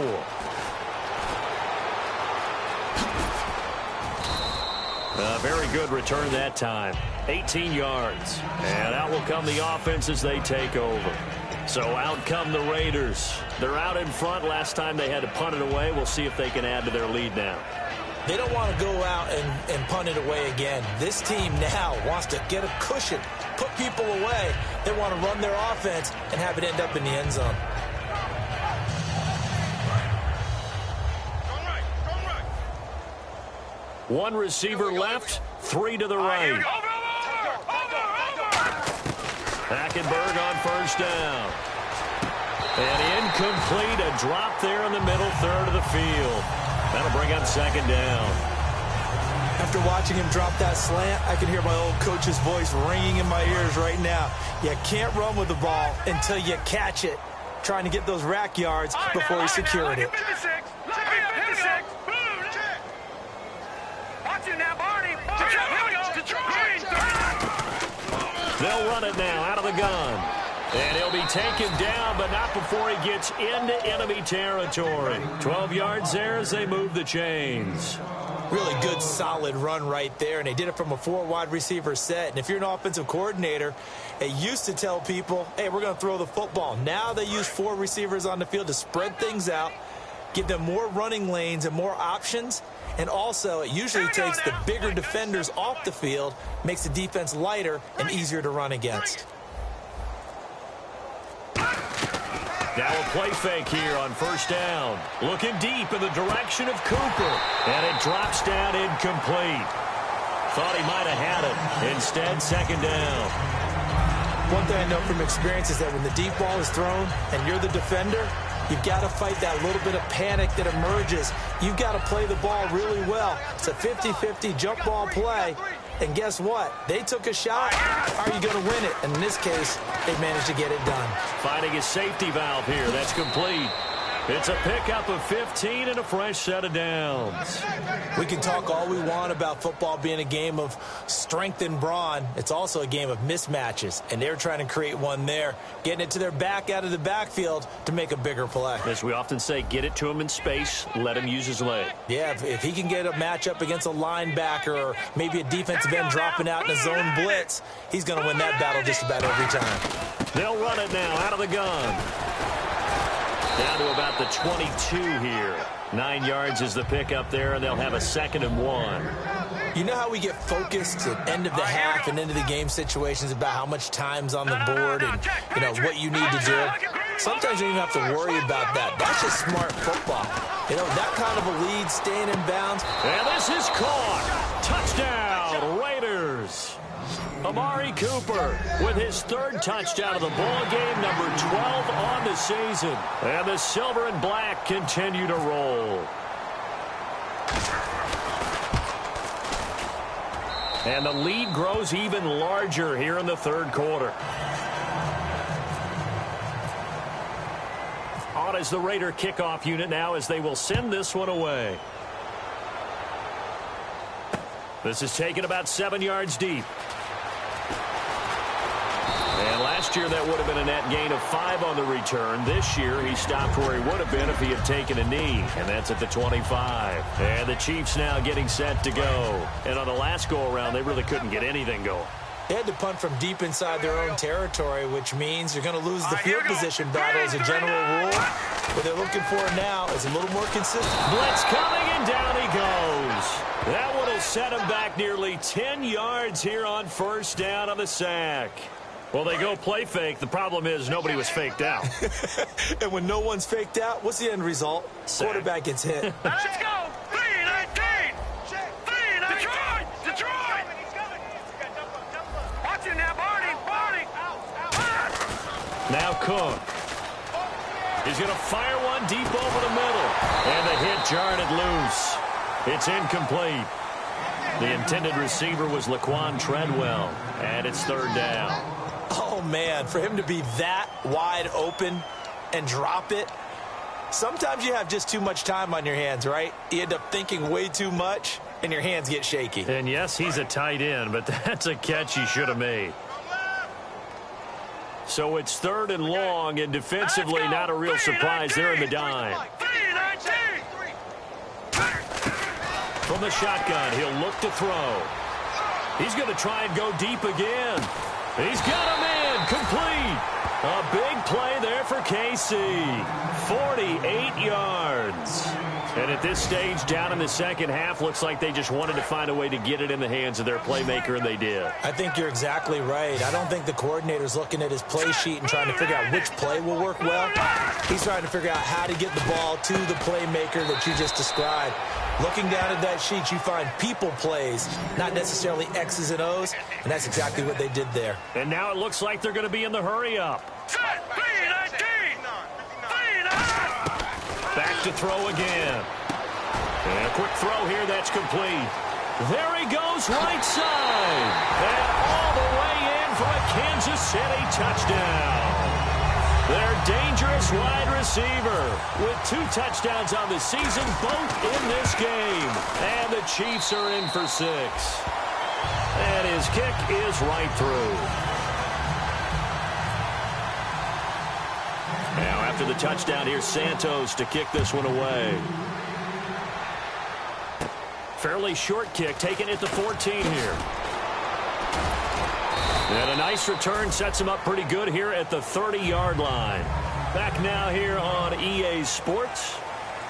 Speaker 6: A very good return that time. 18 yards. And out will come the offense as they take over. So out come the Raiders. They're out in front. Last time they had to punt it away. We'll see if they can add to their lead now.
Speaker 7: They don't want to go out and punt it away again. This team now wants to get a cushion, put people away. They want to run their offense and have it end up in the end zone.
Speaker 6: One receiver left, three to the right. Hackenberg on first down. And incomplete, a drop there in the middle third of the field. That'll bring up second down.
Speaker 7: After watching him drop that slant, I can hear my old coach's voice ringing in my ears right now. You can't run with the ball until you catch it. Trying to get those rack yards before he's securing it.
Speaker 6: They'll run it now out of the gun. And he'll be taken down, but not before he gets into enemy territory. 12 yards there as they move the chains.
Speaker 7: Really good, solid run right there, and they did it from a four-wide receiver set. And if you're an offensive coordinator, they used to tell people, hey, we're going to throw the football. Now they use four receivers on the field to spread things out, give them more running lanes and more options. And also, it usually takes the bigger defenders off the field, makes the defense lighter and easier to run against.
Speaker 6: Now a play fake here on first down. Looking deep in the direction of Cooper. And it drops down incomplete. Thought he might have had it. Instead, second down.
Speaker 7: One thing I know from experience is that when the deep ball is thrown and you're the defender, you've got to fight that little bit of panic that emerges. You've got to play the ball really well. It's a 50-50 jump ball play. And guess what? They took a shot. Are you going to win it? And in this case, they managed to get it done.
Speaker 6: Finding a safety valve here. That's complete. It's a pickup of 15 and a fresh set of downs.
Speaker 7: We can talk all we want about football being a game of strength and brawn. It's also a game of mismatches, and they're trying to create one there, getting it to their back out of the backfield to make a bigger play.
Speaker 6: As we often say, get it to him in space, let him use his leg.
Speaker 7: Yeah, if he can get a matchup against a linebacker or maybe a defensive end dropping out in a zone blitz, he's going to win that battle just about every time.
Speaker 6: They'll run it now out of the gun. Down to about the 22 here. 9 yards is the pickup there, and they'll have a 2nd and 1.
Speaker 7: You know how we get focused at end of the half and end of the game situations about how much time's on the board and, you know, what you need to do? Sometimes you don't even have to worry about that. That's just smart football. You know, that kind of a lead, staying in bounds.
Speaker 6: And this is caught. Touchdown, Raiders. Amari Cooper with his 3rd touchdown of the ball game, number 12 on the season. And the silver and black continue to roll. And the lead grows even larger here in the 3rd quarter. On as the Raider kickoff unit now as they will send this one away. This is taken about 7 yards deep. And last year that would have been a net gain of 5 on the return. This year he stopped where he would have been if he had taken a knee. And that's at the 25. And the Chiefs now getting set to go. And on the last go-around, they really couldn't get anything going.
Speaker 7: They had to punt from deep inside their own territory, which means you're going to lose the field position battle as a general rule. What they're looking for now is a little more consistent.
Speaker 6: Blitz coming, and down he goes. That one will set him back nearly 10 yards here on first down on the sack. Well, they go play fake. The problem is nobody was faked out.
Speaker 7: And when no one's faked out, what's the end result?
Speaker 6: Sack.
Speaker 7: Quarterback gets hit.
Speaker 8: Let's go! 3-19! 3-19! Detroit!
Speaker 6: Cook. He's going to fire one deep over the middle. And the hit jarred it loose. It's incomplete. The intended receiver was Laquan Treadwell. And it's third down.
Speaker 7: Oh, man, for him to be that wide open and drop it. Sometimes you have just too much time on your hands, right? You end up thinking way too much, and your hands get shaky.
Speaker 6: And, yes, he's a tight end, but that's a catch he should have made. So it's third and long, and defensively not a real surprise there in the dime. From the shotgun, he'll look to throw. He's going to try and go deep again. He's got a man complete. A big play there for KC. 48 yards. And at this stage, down in the second half, looks like they just wanted to find a way to get it in the hands of their playmaker, and they did.
Speaker 7: I think you're exactly right. I don't think the coordinator's looking at his play sheet and trying to figure out which play will work well. He's trying to figure out how to get the ball to the playmaker that you just described. Looking down at that sheet, you find people plays, not necessarily X's and O's, and that's exactly what they did there.
Speaker 6: And now it looks like they're going to be in the hurry-up. Back to throw again. And a quick throw here that's complete. There he goes, right side. And all the way in for a Kansas City touchdown. Their dangerous wide receiver with 2 touchdowns on the season, both in this game. And the Chiefs are in for 6. And his kick is right through. Now after the touchdown, here's Santos to kick this one away. Fairly short kick, taken at the 14 here. And a nice return sets him up pretty good here at the 30-yard line. Back now here on EA Sports.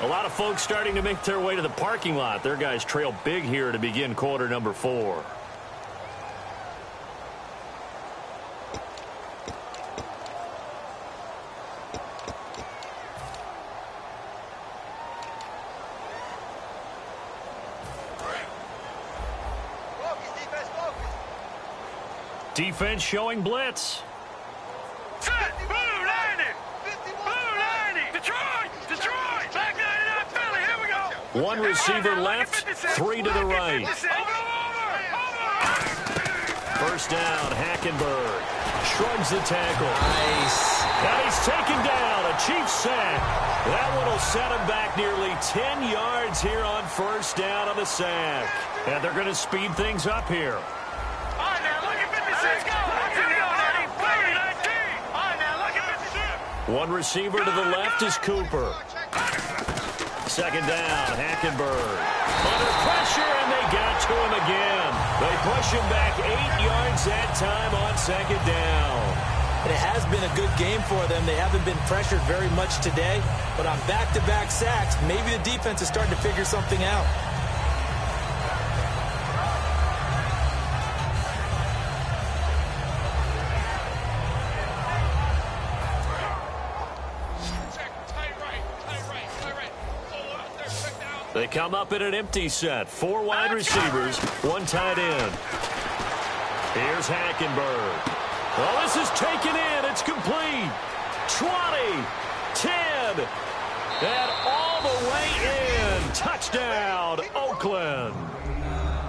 Speaker 6: A lot of folks starting to make their way to the parking lot. Their guys trail big here to begin quarter number 4. Defense showing blitz.
Speaker 8: Set! Blue 90! Blue 90! Detroit! Back 99 Philly, here we go!
Speaker 6: One receiver left, 3 to the right. First down, Hackenberg. Shrugs the tackle.
Speaker 7: Nice.
Speaker 6: And he's taken down, a Chiefs sack. That one will set him back nearly 10 yards here on first down on the sack. And they're going to speed things up here. One receiver to the left is Cooper. Second down, Hackenberg. Under pressure, and they got to him again. They push him back 8 yards that time on second down.
Speaker 7: And it has been a good game for them. They haven't been pressured very much today, but on back-to-back sacks, maybe the defense is starting to figure something out.
Speaker 6: They come up in an empty set. 4 wide receivers, 1 tight end. Here's Hackenberg. Oh, this is taken in. It's complete. 20, 10, and all the way in. Touchdown, Oakland.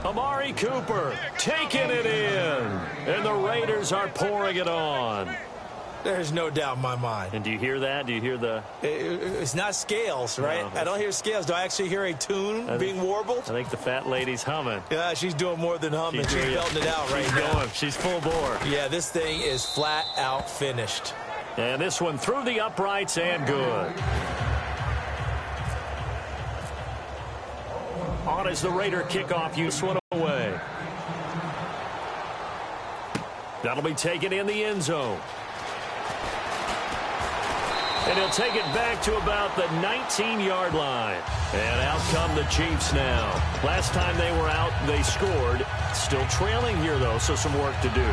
Speaker 6: Amari Cooper taking it in. And the Raiders are pouring it on.
Speaker 7: There's no doubt in my mind.
Speaker 6: And do you hear that? Do you hear the...
Speaker 7: It's not scales, right?
Speaker 6: No.
Speaker 7: I don't hear scales. Do I actually hear a tune being warbled?
Speaker 6: I think the fat lady's humming.
Speaker 7: Yeah, she's doing more than humming. She's belting it out right now.
Speaker 6: Going. She's full bore.
Speaker 7: Yeah, this thing is flat out finished.
Speaker 6: And this one through the uprights and good. On as the Raider kickoff, use one away. That'll be taken in the end zone. And he'll take it back to about the 19-yard line. And out come the Chiefs now. Last time they were out, they scored. Still trailing here, though, so some work to do.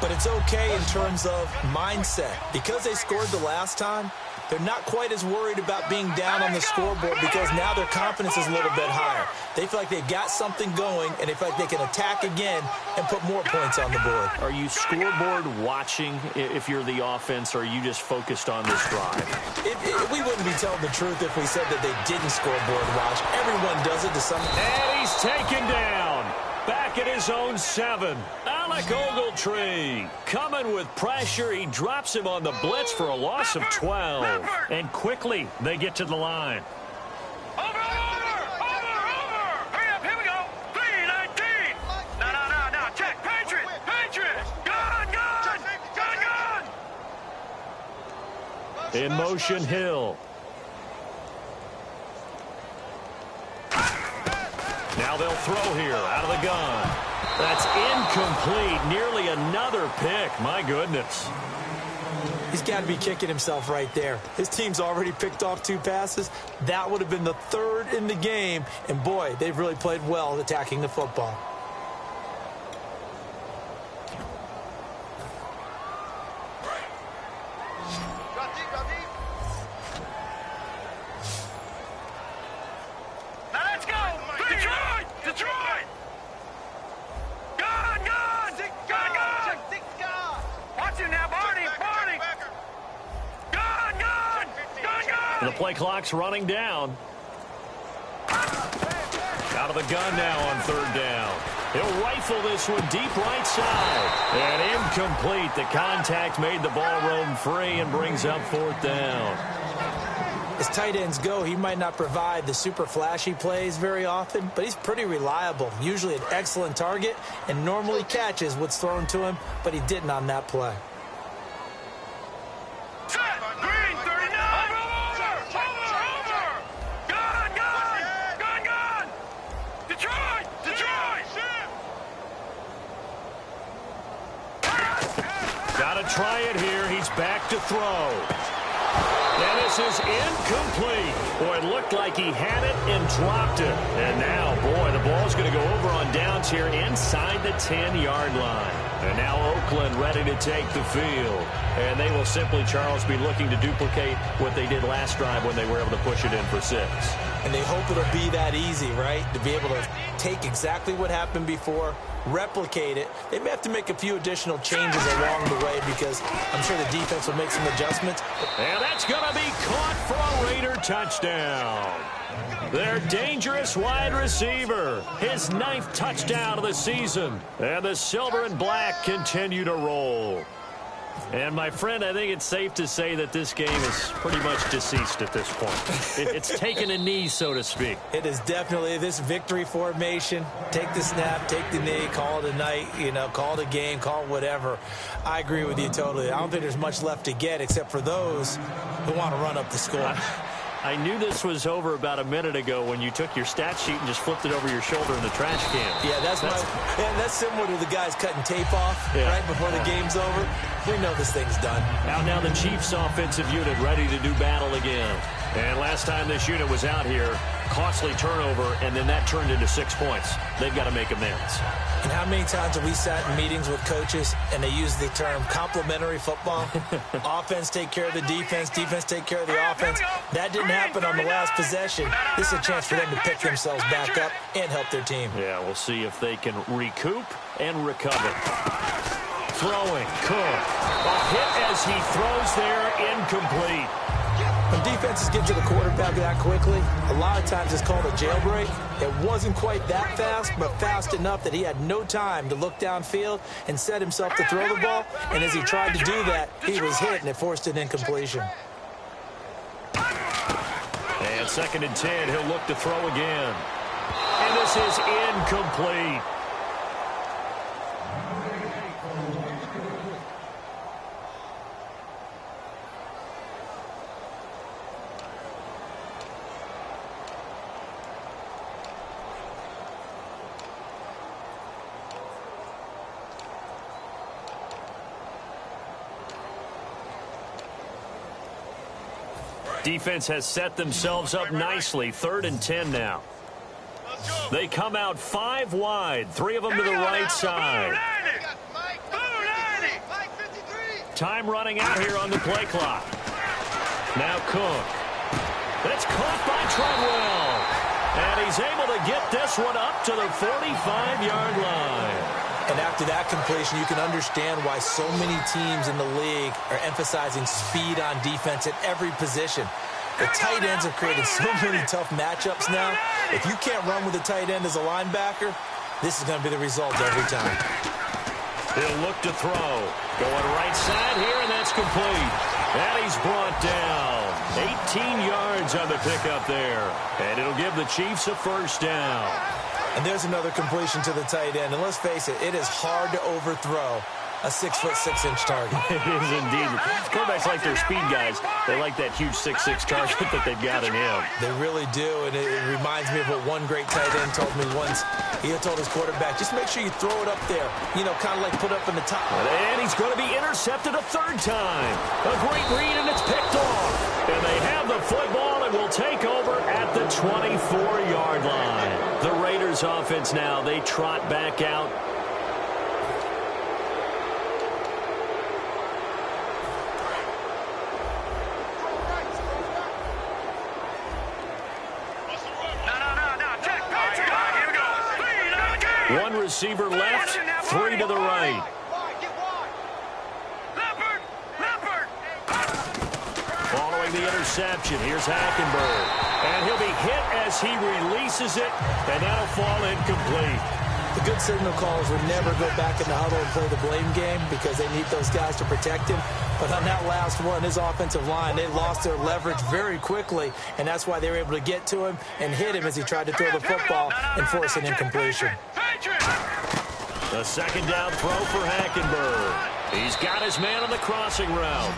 Speaker 7: But it's okay in terms of mindset. Because they scored the last time, they're not quite as worried about being down on the scoreboard because now their confidence is a little bit higher. They feel like they've got something going, and they feel like they can attack again and put more points on the board.
Speaker 6: Are you scoreboard watching if you're the offense, or are you just focused on this drive?
Speaker 7: We wouldn't be telling the truth if we said that they didn't scoreboard watch. Everyone does it to some extent.
Speaker 6: And he's taken down. Back at his own 7. Alec Ogletree coming with pressure. He drops him on the blitz for a loss of 12. And quickly, they get to the line.
Speaker 8: Over! Hurry up, here we go. 3-19. No. Check. Patriots. Gun.
Speaker 6: In motion, Hill. Now they'll throw here out of the gun. That's incomplete. Nearly another pick. My goodness.
Speaker 7: He's got to be kicking himself right there. His team's already picked off 2 passes. That would have been the 3rd in the game. And, boy, they've really played well attacking the football.
Speaker 8: Detroit! Gun! Watch him now, Barney! Gun!
Speaker 6: The play clock's running down. Out of the gun now on 3rd down. He'll rifle this one deep right side. And incomplete. The contact made the ball roam free and brings up 4th down.
Speaker 7: As tight ends go, he might not provide the super flashy plays very often, but he's pretty reliable. Usually an excellent target and normally catches what's thrown to him, but he didn't on that play.
Speaker 8: Set! Green, 39! Over! Gun! Detroit!
Speaker 6: Gotta try it here. He's back to throw. And this is incomplete. Boy, it looked like he had it and dropped it. And now, boy, the ball's going to go over on downs here inside the 10-yard line. And now Oakland ready to take the field. And they will simply, Charles, be looking to duplicate what they did last drive when they were able to push it in for 6.
Speaker 7: And they hope it'll be that easy, right? To be able to take exactly what happened before, replicate it. They may have to make a few additional changes along the way because I'm sure the defense will make some adjustments.
Speaker 6: And that's going to be caught for a Raider touchdown. Their dangerous wide receiver. His 9th touchdown of the season. And the silver and black continue to roll. And, my friend, I think it's safe to say that this game is pretty much deceased at this point. It's taken a knee, so to speak.
Speaker 7: It is definitely this victory formation. Take the snap, take the knee, call it a night, call it a game, call it whatever. I agree with you totally. I don't think there's much left to get except for those who want to run up the score.
Speaker 6: I knew this was over about a minute ago when you took your stat sheet and just flipped it over your shoulder in the trash can.
Speaker 7: Yeah, that's similar to the guys cutting tape off right before the game's over. We know this thing's done.
Speaker 6: Now the Chiefs offensive unit ready to do battle again. And last time this unit was out here, costly turnover, and then that turned into 6 points. They've got to make amends.
Speaker 7: And how many times have we sat in meetings with coaches and they use the term complementary football? Offense take care of the defense, defense take care of the offense. That didn't happen on the last possession. This is a chance for them to pick themselves back up and help their team.
Speaker 6: Yeah, we'll see if they can recoup and recover. Throwing, Cook. A hit as he throws there, incomplete.
Speaker 7: When defenses get to the quarterback that quickly, a lot of times it's called a jailbreak. It wasn't quite that fast, but fast enough that he had no time to look downfield and set himself to throw the ball. And as he tried to do that, he was hit, and it forced an incompletion.
Speaker 6: And 2nd and 10, he'll look to throw again. And this is incomplete. Defense has set themselves up nicely. 3rd and 10 now. They come out 5 wide. 3 of them to the right side. time running out here on the play clock. Now Cook. It's caught by Treadwell. And he's able to get this one up to the 45-yard line.
Speaker 7: And after that completion, you can understand why so many teams in the league are emphasizing speed on defense at every position. The tight ends have created so many tough matchups now. If you can't run with a tight end as a linebacker, this is going to be the result every time.
Speaker 6: He'll look to throw. Going right side here, and that's complete. And he's brought down. 18 yards on the pickup there. And it'll give the Chiefs a first down.
Speaker 7: And there's another completion to the tight end. And let's face it, it is hard to overthrow a 6'6" target.
Speaker 6: It is indeed. Quarterbacks like their speed guys. They like that huge 6'6" target that they've got in him.
Speaker 7: They really do, and it reminds me of what one great tight end told me once. He had told his quarterback, just make sure you throw it up there. You know, kind of like put up in the top.
Speaker 6: And he's going to be intercepted a third time. A great read, and it's picked off. And they have the football and will take over at the 24-yard line. The Raiders offense now, they trot back out. One receiver left, three to the right. Following the interception, here's Hackenberg. And he'll be hit as he releases it, and that'll fall incomplete.
Speaker 7: The good signal callers would never go back in the huddle and play the blame game because they need those guys to protect him. But on that last one, his offensive line, they lost their leverage very quickly, and that's why they were able to get to him and hit him as he tried to throw the football and force an incompletion.
Speaker 6: The second down throw for Hackenberg. He's got his man on the crossing route.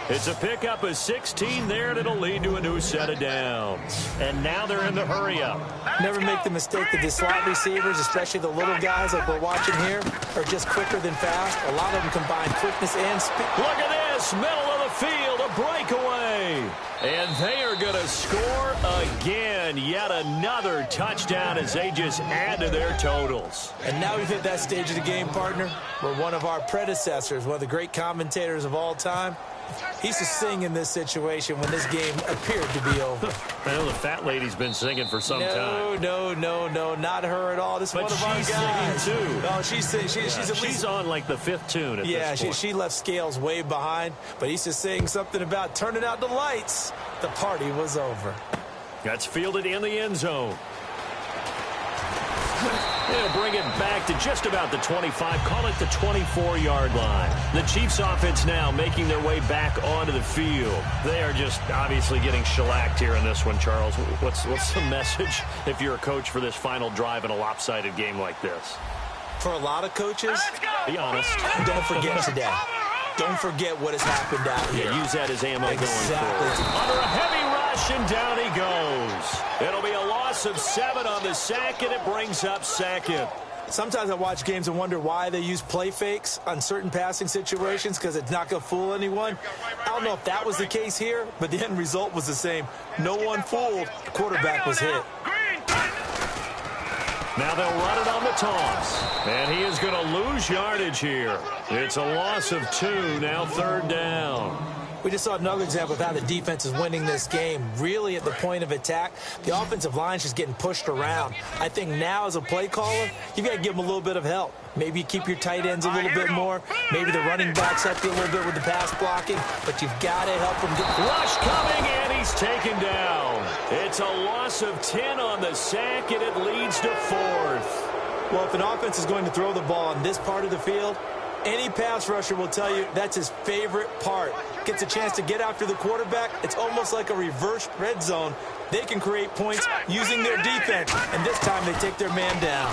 Speaker 6: It's a pickup of 16 there, and it'll lead to a new set of downs. And now they're in the hurry-up.
Speaker 7: Never make the mistake that the slot receivers, especially the little guys like we're watching here, are just quicker than fast. A lot of them combine quickness and speed.
Speaker 6: Look at this, middle of the field, a breakaway. And they are going to score again. Yet another touchdown as they just add to their totals.
Speaker 7: And now we've hit that stage of the game, partner, where one of our predecessors, one of the great commentators of all time, he used to sing in this situation when this game appeared to be over.
Speaker 6: I know the fat lady's been singing for some time.
Speaker 7: No, not her at all. This is one of our guys.
Speaker 6: She's singing, too.
Speaker 7: No, she's singing. She's
Speaker 6: on, like, the fifth tune at this point.
Speaker 7: She left Scales way behind, but he used to sing something about turning out the lights. The party was over.
Speaker 6: That's fielded in the end zone. They'll bring it back to just about the 25, call it the 24-yard line. The Chiefs offense now making their way back onto the field. They are just obviously getting shellacked here in this one, Charles. What's the message if you're a coach for this final drive in a lopsided game like this?
Speaker 7: For a lot of coaches,
Speaker 6: be honest.
Speaker 7: Don't forget today. Don't forget what has happened out here.
Speaker 6: Yeah, use that as ammo going forward. Under a heavy rush, and down he goes. It'll be a loss of 7 on the sack, and it brings up second.
Speaker 7: Sometimes I watch games and wonder why they use play fakes on certain passing situations because it's not going to fool anyone. I don't know if that was the case here, but the end result was the same. No one fooled. The quarterback was hit.
Speaker 6: Now they'll run it on the toss. And he is going to lose yardage here. It's a loss of 2, now third down.
Speaker 7: We just saw another example of how the defense is winning this game. Really at the point of attack, the offensive line's just getting pushed around. I think now as a play caller, you got to give them a little bit of help. Maybe keep your tight ends a little bit more. Maybe the running backs help you a little bit with the pass blocking. But you've got to help them get...
Speaker 6: Rush coming, and he's taken down. It's a loss of 10 on the sack, and it leads to 4th.
Speaker 7: Well, if an offense is going to throw the ball on this part of the field, any pass rusher will tell you that's his favorite part. Gets a chance to get after the quarterback. It's almost like a reverse red zone. They can create points using their defense, and this time they take their man down.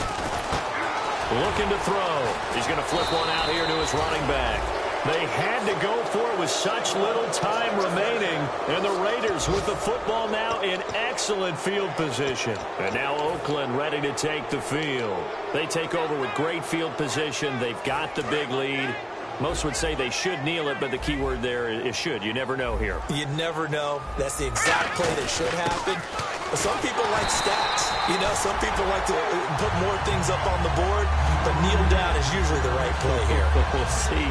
Speaker 6: Looking to throw. He's going to flip one out here to his running back. They had to go for it with such little time remaining. And the Raiders with the football now in excellent field position. And now Oakland ready to take the field. They take over with great field position. They've got the big lead. Most would say they should kneel it, but the key word there is should. You never know here.
Speaker 7: You never know. That's the exact play that should happen. But some people like stats. You know, some people like to put more things up on the board, but kneel down is usually the right play here.
Speaker 6: We'll see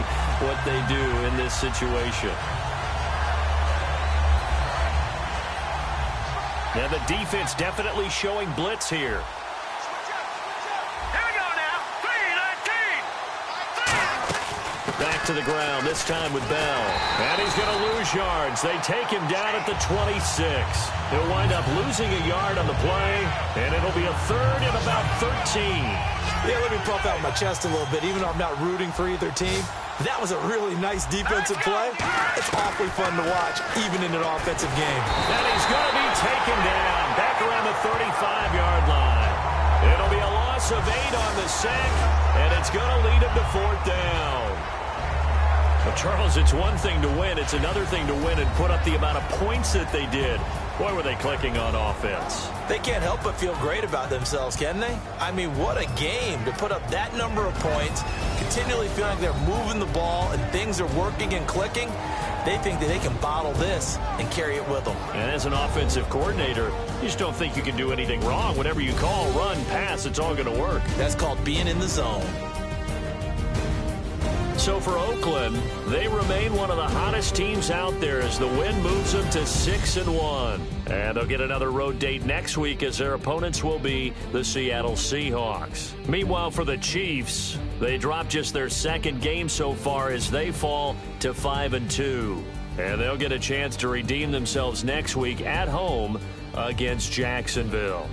Speaker 6: what they do in this situation. Now the defense definitely showing blitz here.
Speaker 8: Here we go now. 3-19.
Speaker 6: Back to the ground, this time with Bell. And he's going to lose yards. They take him down at the 26. He'll wind up losing a yard on the play, and it'll be a third and about 13.
Speaker 7: Yeah, let me puff out my chest a little bit. Even though I'm not rooting for either team, that was a really nice defensive play. It's awfully fun to watch, even in an offensive game.
Speaker 6: And he's going to be taken down back around the 35-yard line. It'll be a loss of 8 on the sack, and it's going to lead him to 4th down. Well, Charles, it's one thing to win. It's another thing to win and put up the amount of points that they did. Boy, were they clicking on offense.
Speaker 7: They can't help but feel great about themselves, can they? I mean, what a game to put up that number of points, continually feeling like they're moving the ball and things are working and clicking. They think that they can bottle this and carry it with them.
Speaker 6: And as an offensive coordinator, you just don't think you can do anything wrong. Whatever you call, run, pass, it's all going to work.
Speaker 7: That's called being in the zone.
Speaker 6: So for Oakland, they remain one of the hottest teams out there as the win moves them to 6-1. And they'll get another road date next week as their opponents will be the Seattle Seahawks. Meanwhile, for the Chiefs, they dropped just their second game so far as they fall to 5-2. And they'll get a chance to redeem themselves next week at home against Jacksonville.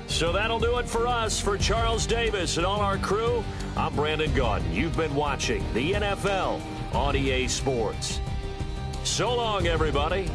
Speaker 6: So that'll do it for us. For Charles Davis and all our crew, I'm Brandon Gaudin. You've been watching the NFL on EA Sports. So long, everybody.